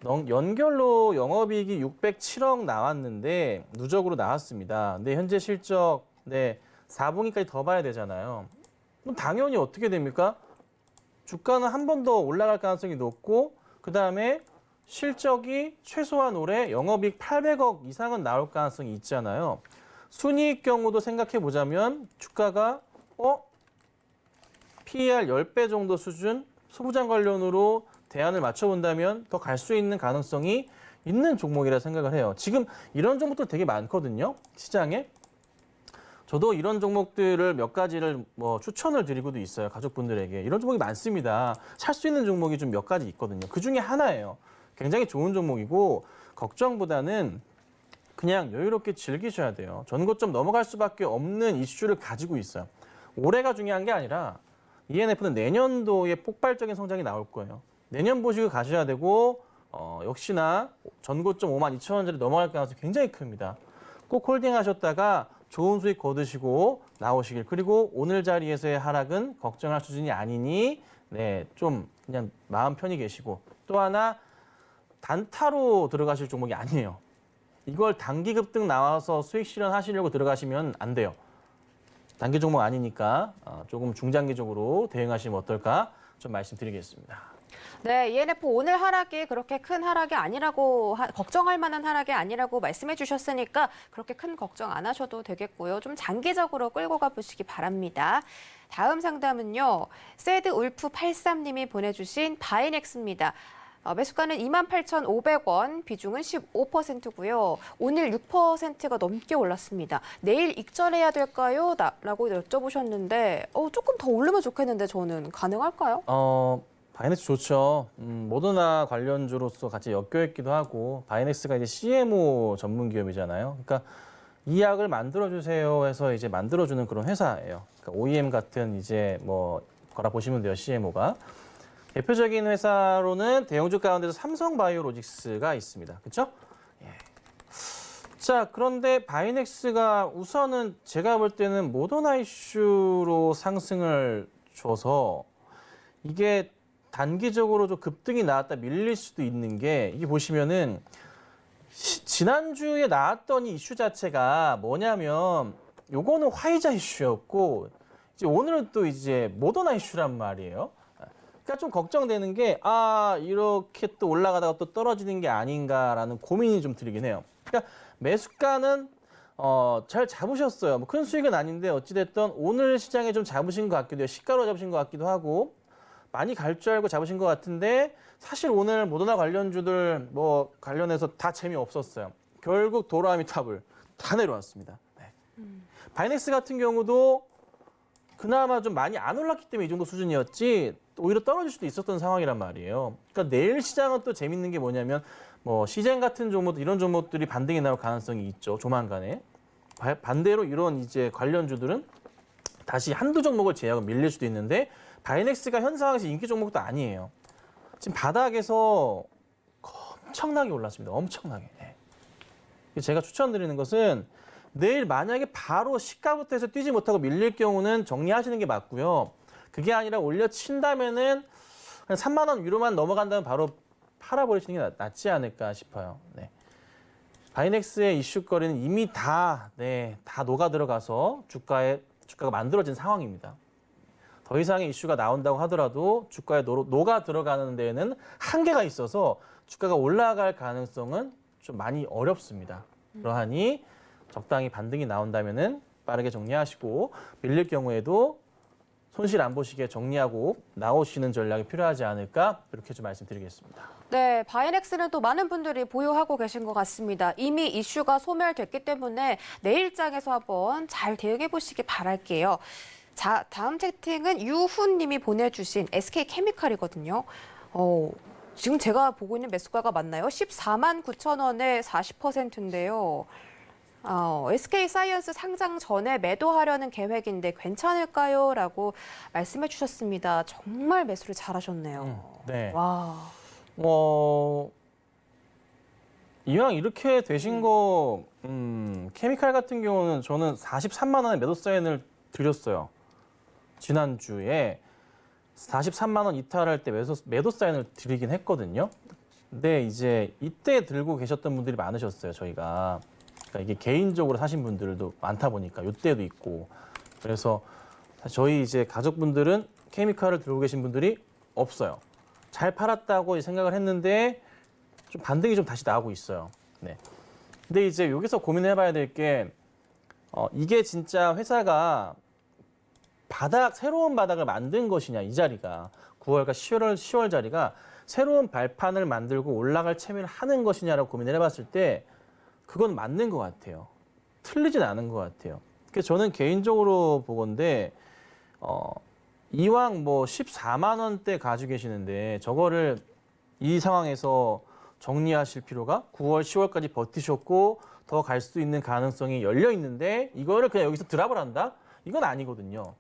연결로 영업이익이 607억 나왔는데 누적으로 나왔습니다. 근데 현재 실적 4분기까지 더 봐야 되잖아요. 그럼 당연히 어떻게 됩니까? 주가는 한 번 더 올라갈 가능성이 높고 그다음에 실적이 최소한 올해 영업이익 800억 이상은 나올 가능성이 있잖아요. 순이익 경우도 생각해 보자면 주가가 PER 10배 정도 수준 소부장 관련으로 대안을 맞춰본다면 더 갈 수 있는 가능성이 있는 종목이라 생각을 해요. 지금 이런 종목들 되게 많거든요. 시장에. 저도 이런 종목들을 몇 가지를 뭐 추천을 드리고도 있어요. 가족분들에게. 이런 종목이 많습니다. 살 수 있는 종목이 좀 몇 가지 있거든요. 그 중에 하나예요. 굉장히 좋은 종목이고 걱정보다는 그냥 여유롭게 즐기셔야 돼요. 전고점 넘어갈 수밖에 없는 이슈를 가지고 있어요. 올해가 중요한 게 아니라 ENF는 내년도에 폭발적인 성장이 나올 거예요. 내년 보시고 가셔야 되고 역시나 전고점 52,000원짜리 넘어갈 가능성이 굉장히 큽니다. 꼭 홀딩하셨다가 좋은 수익 거두시고 나오시길. 그리고 오늘 자리에서의 하락은 걱정할 수준이 아니니 좀 그냥 마음 편히 계시고 또 하나 단타로 들어가실 종목이 아니에요. 이걸 단기 급등 나와서 수익 실현하시려고 들어가시면 안 돼요. 단기 종목 아니니까 조금 중장기적으로 대응하시면 어떨까 좀 말씀드리겠습니다. 네, ENF 오늘 하락이 그렇게 큰 하락이 아니라고 걱정할 만한 하락이 아니라고 말씀해 주셨으니까 그렇게 큰 걱정 안 하셔도 되겠고요. 좀 장기적으로 끌고 가보시기 바랍니다. 다음 상담은요. 새드울프83님이 보내주신 바이넥스입니다. 매수가는 28,500원, 비중은 15%고요. 오늘 6%가 넘게 올랐습니다. 내일 익절해야 될까요? 라고 여쭤보셨는데 조금 더 오르면 좋겠는데 저는 가능할까요? 바이넥스 좋죠. 모더나 관련주로서 같이 엮여있기도 하고 바이넥스가 이제 CMO 전문 기업이잖아요. 그러니까 이 약을 만들어주세요 해서 이제 만들어주는 그런 회사예요. 그러니까 OEM 같은 이제 뭐 거라 보시면 돼요. CMO가. 대표적인 회사로는 대형주 가운데서 삼성바이오로직스가 있습니다. 그렇죠? 예. 자, 그런데 바이넥스가 우선은 제가 볼 때는 모더나 이슈로 상승을 줘서 이게 단기적으로 좀 급등이 나왔다 밀릴 수도 있는 게 이게 보시면은 지난주에 나왔던 이 이슈 자체가 뭐냐면 요거는 화이자 이슈였고 이제 오늘은 또 이제 모더나 이슈란 말이에요. 그러니까 좀 걱정되는 게 이렇게 또 올라가다가 또 떨어지는 게 아닌가라는 고민이 좀 들긴 해요. 그러니까 매수가는 잘 잡으셨어요. 뭐 큰 수익은 아닌데 어찌됐든 오늘 시장에 좀 잡으신 것 같기도 해요. 시가로 잡으신 것 같기도 하고 많이 갈 줄 알고 잡으신 것 같은데 사실 오늘 모더나 관련주들 뭐 관련해서 다 재미없었어요. 결국 도라미탑을 다 내려왔습니다. 네. 바이넥스 같은 경우도 그나마 좀 많이 안 올랐기 때문에 이 정도 수준이었지 오히려 떨어질 수도 있었던 상황이란 말이에요. 그러니까 내일 시장은 또 재밌는 게 뭐냐면 뭐 시젠 같은 종목 이런 종목들이 반등이 나올 가능성이 있죠. 조만간에. 반대로 이런 이제 관련주들은 다시 한두 종목을 제외하고 밀릴 수도 있는데 바이넥스가 현 상황에서 인기 종목도 아니에요. 지금 바닥에서 엄청나게 올랐습니다. 엄청나게. 네. 제가 추천드리는 것은 내일 만약에 바로 시가부터 해서 뛰지 못하고 밀릴 경우는 정리하시는 게 맞고요. 그게 아니라 올려친다면은 한 3만 원 위로만 넘어간다면 바로 팔아버리시는 게 낫지 않을까 싶어요. 네. 바이넥스의 이슈거리는 이미 다 녹아 들어가서 주가가 만들어진 상황입니다. 더 이상의 이슈가 나온다고 하더라도 주가에 녹아 들어가는 데에는 한계가 있어서 주가가 올라갈 가능성은 좀 많이 어렵습니다. 그러하니 적당히 반등이 나온다면은 빠르게 정리하시고 밀릴 경우에도 손실 안 보시게 정리하고 나오시는 전략이 필요하지 않을까 이렇게 좀 말씀드리겠습니다. 네, 바이넥스는 또 많은 분들이 보유하고 계신 것 같습니다. 이미 이슈가 소멸됐기 때문에 내일장에서 한번 잘 대응해 보시기 바랄게요. 자, 다음 채팅은 유훈님이 보내주신 SK케미칼이거든요. 지금 제가 보고 있는 매수가가 맞나요? 14만 9천 원에 40%인데요. SK사이언스 상장 전에 매도하려는 계획인데 괜찮을까요? 라고 말씀해 주셨습니다. 정말 매수를 잘하셨네요. 네. 와. 이왕 이렇게 되신 거 케미칼 같은 경우는 저는 43만 원에 매도 사인을 드렸어요. 지난주에 43만 원 이탈할 때 매도 사인을 드리긴 했거든요. 근데 이제 이때 들고 계셨던 분들이 많으셨어요, 저희가. 그러니까 이게 개인적으로 사신 분들도 많다 보니까 이때도 있고. 그래서 저희 이제 가족분들은 케미칼을 들고 계신 분들이 없어요. 잘 팔았다고 생각을 했는데 좀 반등이 좀 다시 나오고 있어요. 네. 근데 이제 여기서 고민해 봐야 될 게 이게 진짜 회사가 새로운 바닥을 만든 것이냐, 이 자리가 9월과 10월 자리가 새로운 발판을 만들고 올라갈 채미를 하는 것이냐라고 고민을 해봤을 때 그건 맞는 것 같아요. 틀리진 않은 것 같아요. 그래서 저는 개인적으로 보건데 이왕 뭐 14만 원대 가지고 계시는데 저거를 이 상황에서 정리하실 필요가 9월, 10월까지 버티셨고 더 갈 수 있는 가능성이 열려 있는데 이거를 그냥 여기서 드랍을 한다? 이건 아니거든요.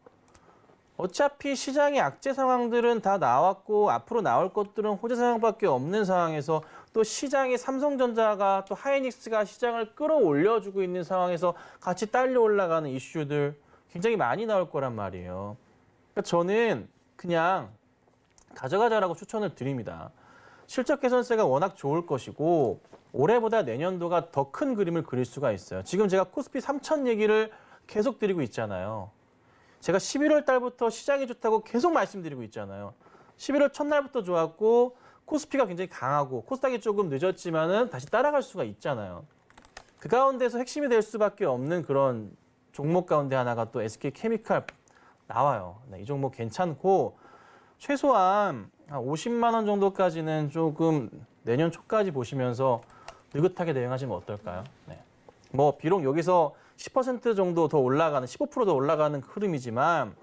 어차피 시장의 악재 상황들은 다 나왔고 앞으로 나올 것들은 호재 상황밖에 없는 상황에서 또 시장의 삼성전자가 또 하이닉스가 시장을 끌어올려주고 있는 상황에서 같이 딸려 올라가는 이슈들 굉장히 많이 나올 거란 말이에요. 그러니까 저는 그냥 가져가자라고 추천을 드립니다. 실적 개선세가 워낙 좋을 것이고 올해보다 내년도가 더 큰 그림을 그릴 수가 있어요. 지금 제가 코스피 3천 얘기를 계속 드리고 있잖아요. 제가 11월 달부터 시장이 좋다고 계속 말씀드리고 있잖아요. 11월 첫날부터 좋았고 코스피가 굉장히 강하고 코스닥이 조금 늦었지만은 다시 따라갈 수가 있잖아요. 그 가운데서 핵심이 될 수밖에 없는 그런 종목 가운데 하나가 또 SK케미칼 나와요. 네, 이 종목 괜찮고 최소한 한 50만 원 정도까지는 조금 내년 초까지 보시면서 느긋하게 대응하시면 어떨까요? 네. 뭐 비록 여기서 10% 정도 더 올라가는 15% 더 올라가는 흐름이지만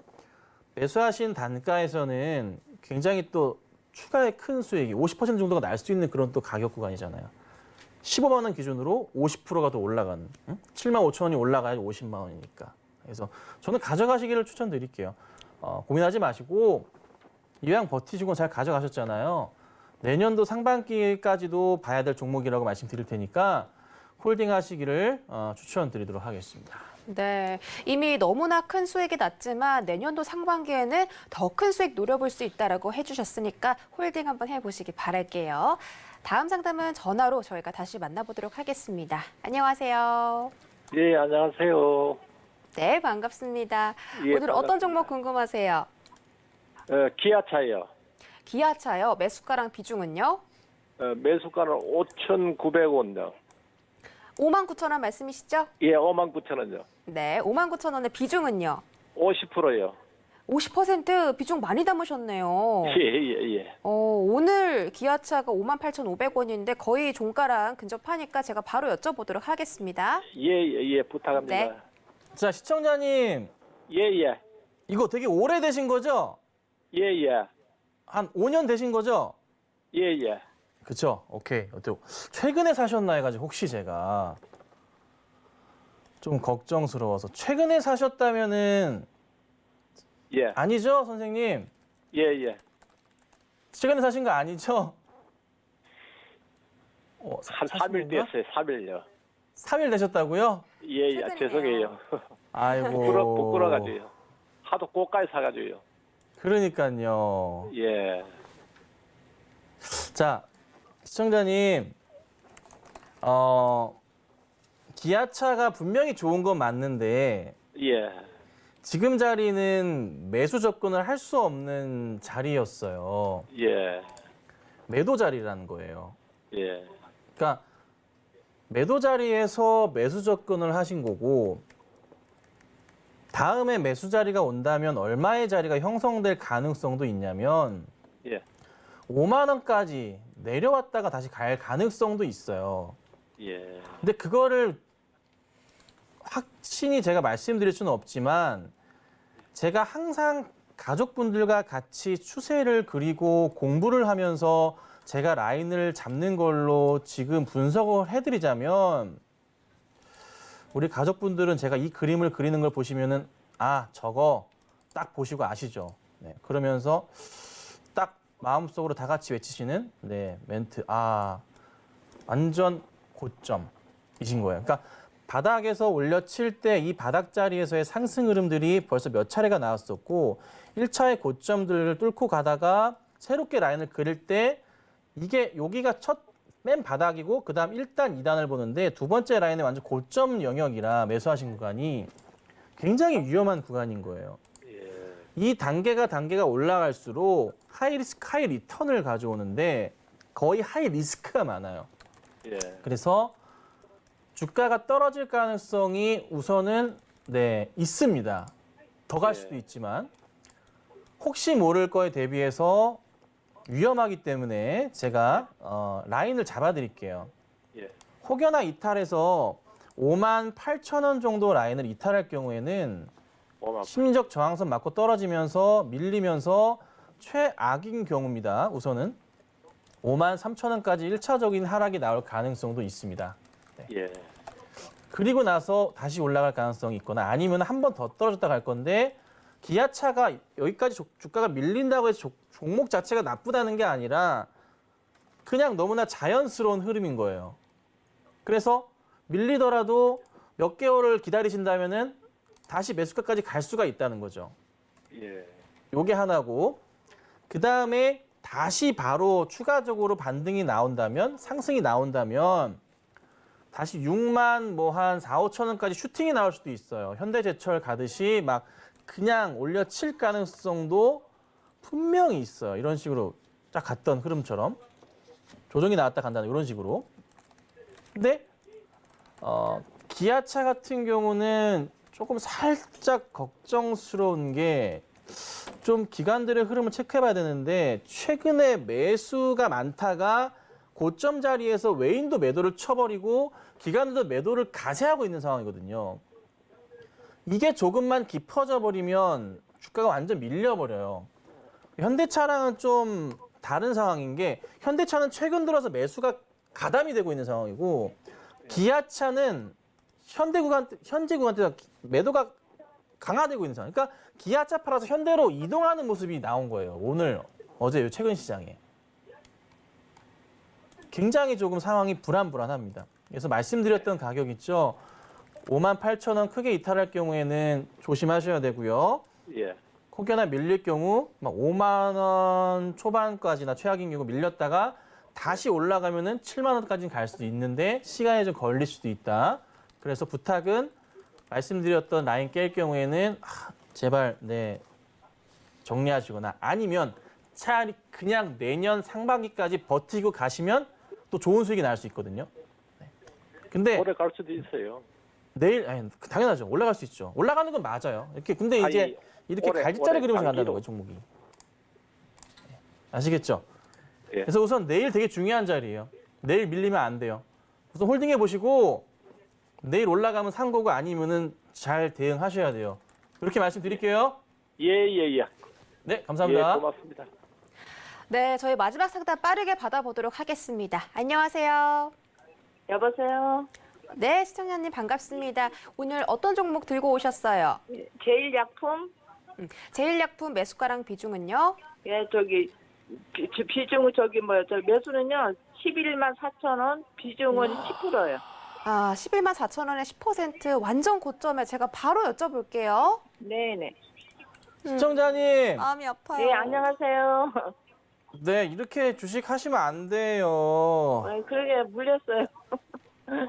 매수하신 단가에서는 굉장히 또 추가의 큰 수익이 50% 정도가 날 수 있는 그런 또 가격 구간이잖아요. 15만 원 기준으로 50%가 더 올라가는 7만 5천 원이 올라가야 50만 원이니까. 그래서 저는 가져가시기를 추천드릴게요. 고민하지 마시고 이왕 버티시고 잘 가져가셨잖아요. 내년도 상반기까지도 봐야 될 종목이라고 말씀드릴 테니까 홀딩 하시기를 추천드리도록 하겠습니다. 네, 이미 너무나 큰 수익이 났지만 내년도 상반기에는 더 큰 수익 노려볼 수 있다라고 해주셨으니까 홀딩 한번 해보시기 바랄게요. 다음 상담은 전화로 저희가 다시 만나보도록 하겠습니다. 안녕하세요. 예, 안녕하세요. 네, 반갑습니다. 예, 오늘 어떤 종목 궁금하세요? 기아차요. 기아차요. 매수가랑 비중은요? 매수가는 5,900원요. 59,000원 말씀이시죠? 예, 59,000원요. 네, 59,000원의 비중은요? 50%요. 50% 비중 많이 담으셨네요. 예. 오늘 기아차가 58,500원인데 거의 종가랑 근접하니까 제가 바로 여쭤보도록 하겠습니다. 예, 부탁합니다. 네. 자, 시청자님 예. 이거 되게 오래되신 거죠? 예. 한 5년 되신 거죠? 예. 그쵸? 오케이. 최근에 사셨나 해가지고 혹시 제가 좀 걱정스러워서 최근에 사셨다면은 예. 아니죠, 선생님? 예. 최근에 사신 거 아니죠? 한 사신 3일 건가? 됐어요. 3일요. 3일 되셨다고요? 예, 최근이네요. 죄송해요. 아이고. 부끄러가지고요. 하도 고가에 사가지고요. 그러니까요. 예. 자, 시청자님, 기아차가 분명히 좋은 건 맞는데 예. 지금 자리는 매수 접근을 할 수 없는 자리였어요. 예. 매도 자리라는 거예요. 예. 그러니까 매도 자리에서 매수 접근을 하신 거고 다음에 매수 자리가 온다면 얼마의 자리가 형성될 가능성도 있냐면 예. 5만 원까지 내려왔다가 다시 갈 가능성도 있어요. 예. 근데 그거를 확신이 제가 말씀드릴 수는 없지만 제가 항상 가족분들과 같이 추세를 그리고 공부를 하면서 제가 라인을 잡는 걸로 지금 분석을 해드리자면 우리 가족분들은 제가 이 그림을 그리는 걸 보시면은 아 저거 딱 보시고 아시죠? 네, 그러면서 딱 마음속으로 다 같이 외치시는 네, 멘트 아 완전 고점이신 거예요. 그러니까 바닥에서 올려칠 때 이 바닥 자리에서의 상승 흐름들이 벌써 몇 차례가 나왔었고 1차의 고점들을 뚫고 가다가 새롭게 라인을 그릴 때 이게 여기가 첫 맨 바닥이고 그다음 1단, 2단을 보는데 두 번째 라인의 완전 고점 영역이라 매수하신 구간이 굉장히 위험한 구간인 거예요. 예. 이 단계가 올라갈수록 하이 리스크, 하이 리턴을 가져오는데 거의 하이 리스크가 많아요. 예. 그래서 주가가 떨어질 가능성이 우선은 네, 있습니다. 더 갈 수도 있지만 혹시 모를 거에 대비해서 위험하기 때문에 제가 라인을 잡아드릴게요. 예. 혹여나 이탈해서 58,000원 정도 라인을 이탈할 경우에는 심리적 저항선 맞고 떨어지면서 밀리면서 최악인 경우입니다. 우선은 53,000원까지 1차적인 하락이 나올 가능성도 있습니다. 네. 예. 그리고 나서 다시 올라갈 가능성이 있거나 아니면 한 번 더 떨어졌다 갈 건데 기아차가 여기까지 주가가 밀린다고 해서 종목 자체가 나쁘다는 게 아니라 그냥 너무나 자연스러운 흐름인 거예요. 그래서 밀리더라도 몇 개월을 기다리신다면은 다시 매수가까지 갈 수가 있다는 거죠. 예. 요게 하나고, 그 다음에 다시 바로 추가적으로 반등이 나온다면, 상승이 나온다면 다시 6만 뭐 한 4, 5천 원까지 슈팅이 나올 수도 있어요. 현대제철 가듯이 막 그냥 올려칠 가능성도 분명히 있어요. 이런 식으로 딱 갔던 흐름처럼 조정이 나왔다 간다는 이런 식으로. 근데 기아차 같은 경우는 조금 살짝 걱정스러운 게, 좀 기관들의 흐름을 체크해봐야 되는데, 최근에 매수가 많다가 고점 자리에서 외인도 매도를 쳐버리고 기관들도 매도를 가세하고 있는 상황이거든요. 이게 조금만 깊어져 버리면 주가가 완전 밀려버려요. 현대차랑은 좀 다른 상황인 게, 현대차는 최근 들어서 매수가 가담이 되고 있는 상황이고, 기아차는 현재 구간대 매도가 강화되고 있는 상황. 그러니까 기아차 팔아서 현대로 이동하는 모습이 나온 거예요. 오늘, 어제 최근 시장에. 굉장히 조금 상황이 불안합니다. 그래서 말씀드렸던 가격 있죠. 58,000원 크게 이탈할 경우에는 조심하셔야 되고요. 예. 혹여나 밀릴 경우 막 5만 원 초반까지나 최악인 경우 밀렸다가 다시 올라가면은 7만 원까지는 갈 수도 있는데 시간이 좀 걸릴 수도 있다. 그래서 부탁은 말씀드렸던 라인 깰 경우에는 제발 정리하시거나, 아니면 차라리 그냥 내년 상반기까지 버티고 가시면 또 좋은 수익이 날 수 있거든요. 근데 오래 갈 수도 있어요. 내일 당연하죠. 올라갈 수 있죠. 올라가는 건 맞아요. 근데 이제 아니, 이렇게 올해 갈짓자를 그리면서 간다는 단기로. 거예요, 종목이. 아시겠죠? 예. 그래서 우선 내일 되게 중요한 자리예요. 내일 밀리면 안 돼요. 우선 홀딩해 보시고 내일 올라가면 산 거고, 아니면은 잘 대응하셔야 돼요. 이렇게 말씀드릴게요. 예. 네, 감사합니다. 예, 고맙습니다. 네, 저희 마지막 상담 빠르게 받아보도록 하겠습니다. 안녕하세요. 여보세요. 네, 시청자님 반갑습니다. 오늘 어떤 종목 들고 오셨어요? 제일약품. 제일약품 매수가랑 비중은요? 예, 저기 비중은 매수는요 11만 4천 원, 비중은 10%예요. 11만 4천 원에 10% 완전 고점에 제가 바로 여쭤볼게요. 네네. 시청자님, 마음이 아파요. 네, 안녕하세요. 네, 이렇게 주식 하시면 안 돼요. 그러게 물렸어요.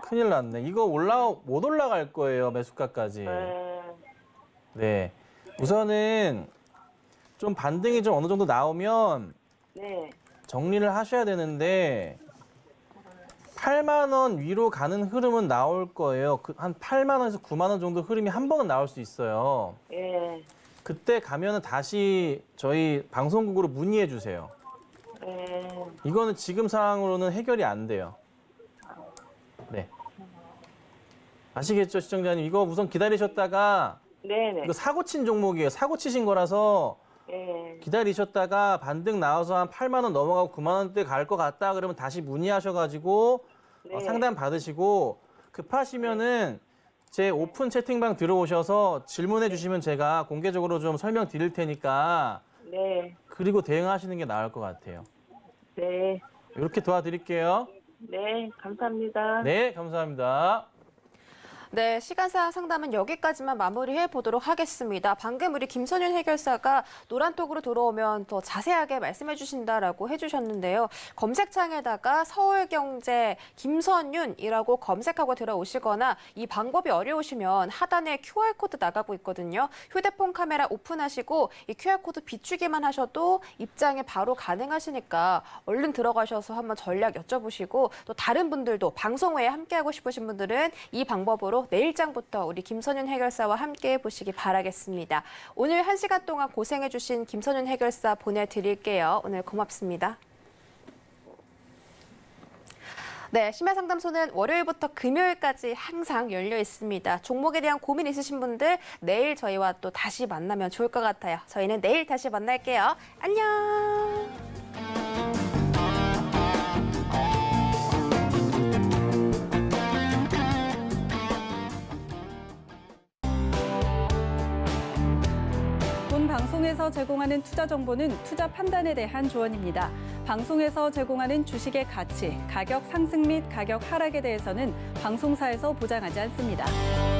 큰일 났네. 이거 못 올라갈 거예요, 매수가까지. 네. 우선은 좀 반등이 좀 어느 정도 나오면 네. 정리를 하셔야 되는데, 8만 원 위로 가는 흐름은 나올 거예요. 한 8만 원에서 9만 원 정도 흐름이 한 번은 나올 수 있어요. 예. 그때 가면은 다시 저희 방송국으로 문의해 주세요. 이거는 지금 상황으로는 해결이 안 돼요. 네. 아시겠죠, 시청자님? 이거 우선 기다리셨다가, 네네. 이거 사고 친 종목이에요. 사고 치신 거라서 예. 기다리셨다가 반등 나와서 한 8만 원 넘어가고 9만 원대 갈 것 같다 그러면 다시 문의하셔가지고 네. 상담 받으시고, 급하시면은 제 오픈 채팅방 들어오셔서 질문해 주시면 제가 공개적으로 좀 설명 드릴 테니까, 네. 그리고 대응하시는 게 나을 것 같아요. 네. 이렇게 도와드릴게요. 네. 감사합니다. 네, 감사합니다. 네, 시간상 상담은 여기까지만 마무리해 보도록 하겠습니다. 방금 우리 김선윤 해결사가 노란톡으로 들어오면 더 자세하게 말씀해 주신다라고 해주셨는데요. 검색창에다가 서울경제 김선윤이라고 검색하고 들어오시거나, 이 방법이 어려우시면 하단에 QR코드 나가고 있거든요. 휴대폰 카메라 오픈하시고 이 QR코드 비추기만 하셔도 입장이 바로 가능하시니까 얼른 들어가셔서 한번 전략 여쭤보시고, 또 다른 분들도 방송 후에 함께하고 싶으신 분들은 이 방법으로 내일장부터 우리 김선윤 해결사와 함께 해보시기 바라겠습니다. 오늘 1시간 동안 고생해주신 김선윤 해결사 보내드릴게요. 오늘 고맙습니다. 네, 심야상담소는 월요일부터 금요일까지 항상 열려 있습니다. 종목에 대한 고민 있으신 분들 내일 저희와 또 다시 만나면 좋을 것 같아요. 저희는 내일 다시 만날게요. 안녕. 방송에서 제공하는 투자 정보는 투자 판단에 대한 조언입니다. 방송에서 제공하는 주식의 가치, 가격 상승 및 가격 하락에 대해서는 방송사에서 보장하지 않습니다.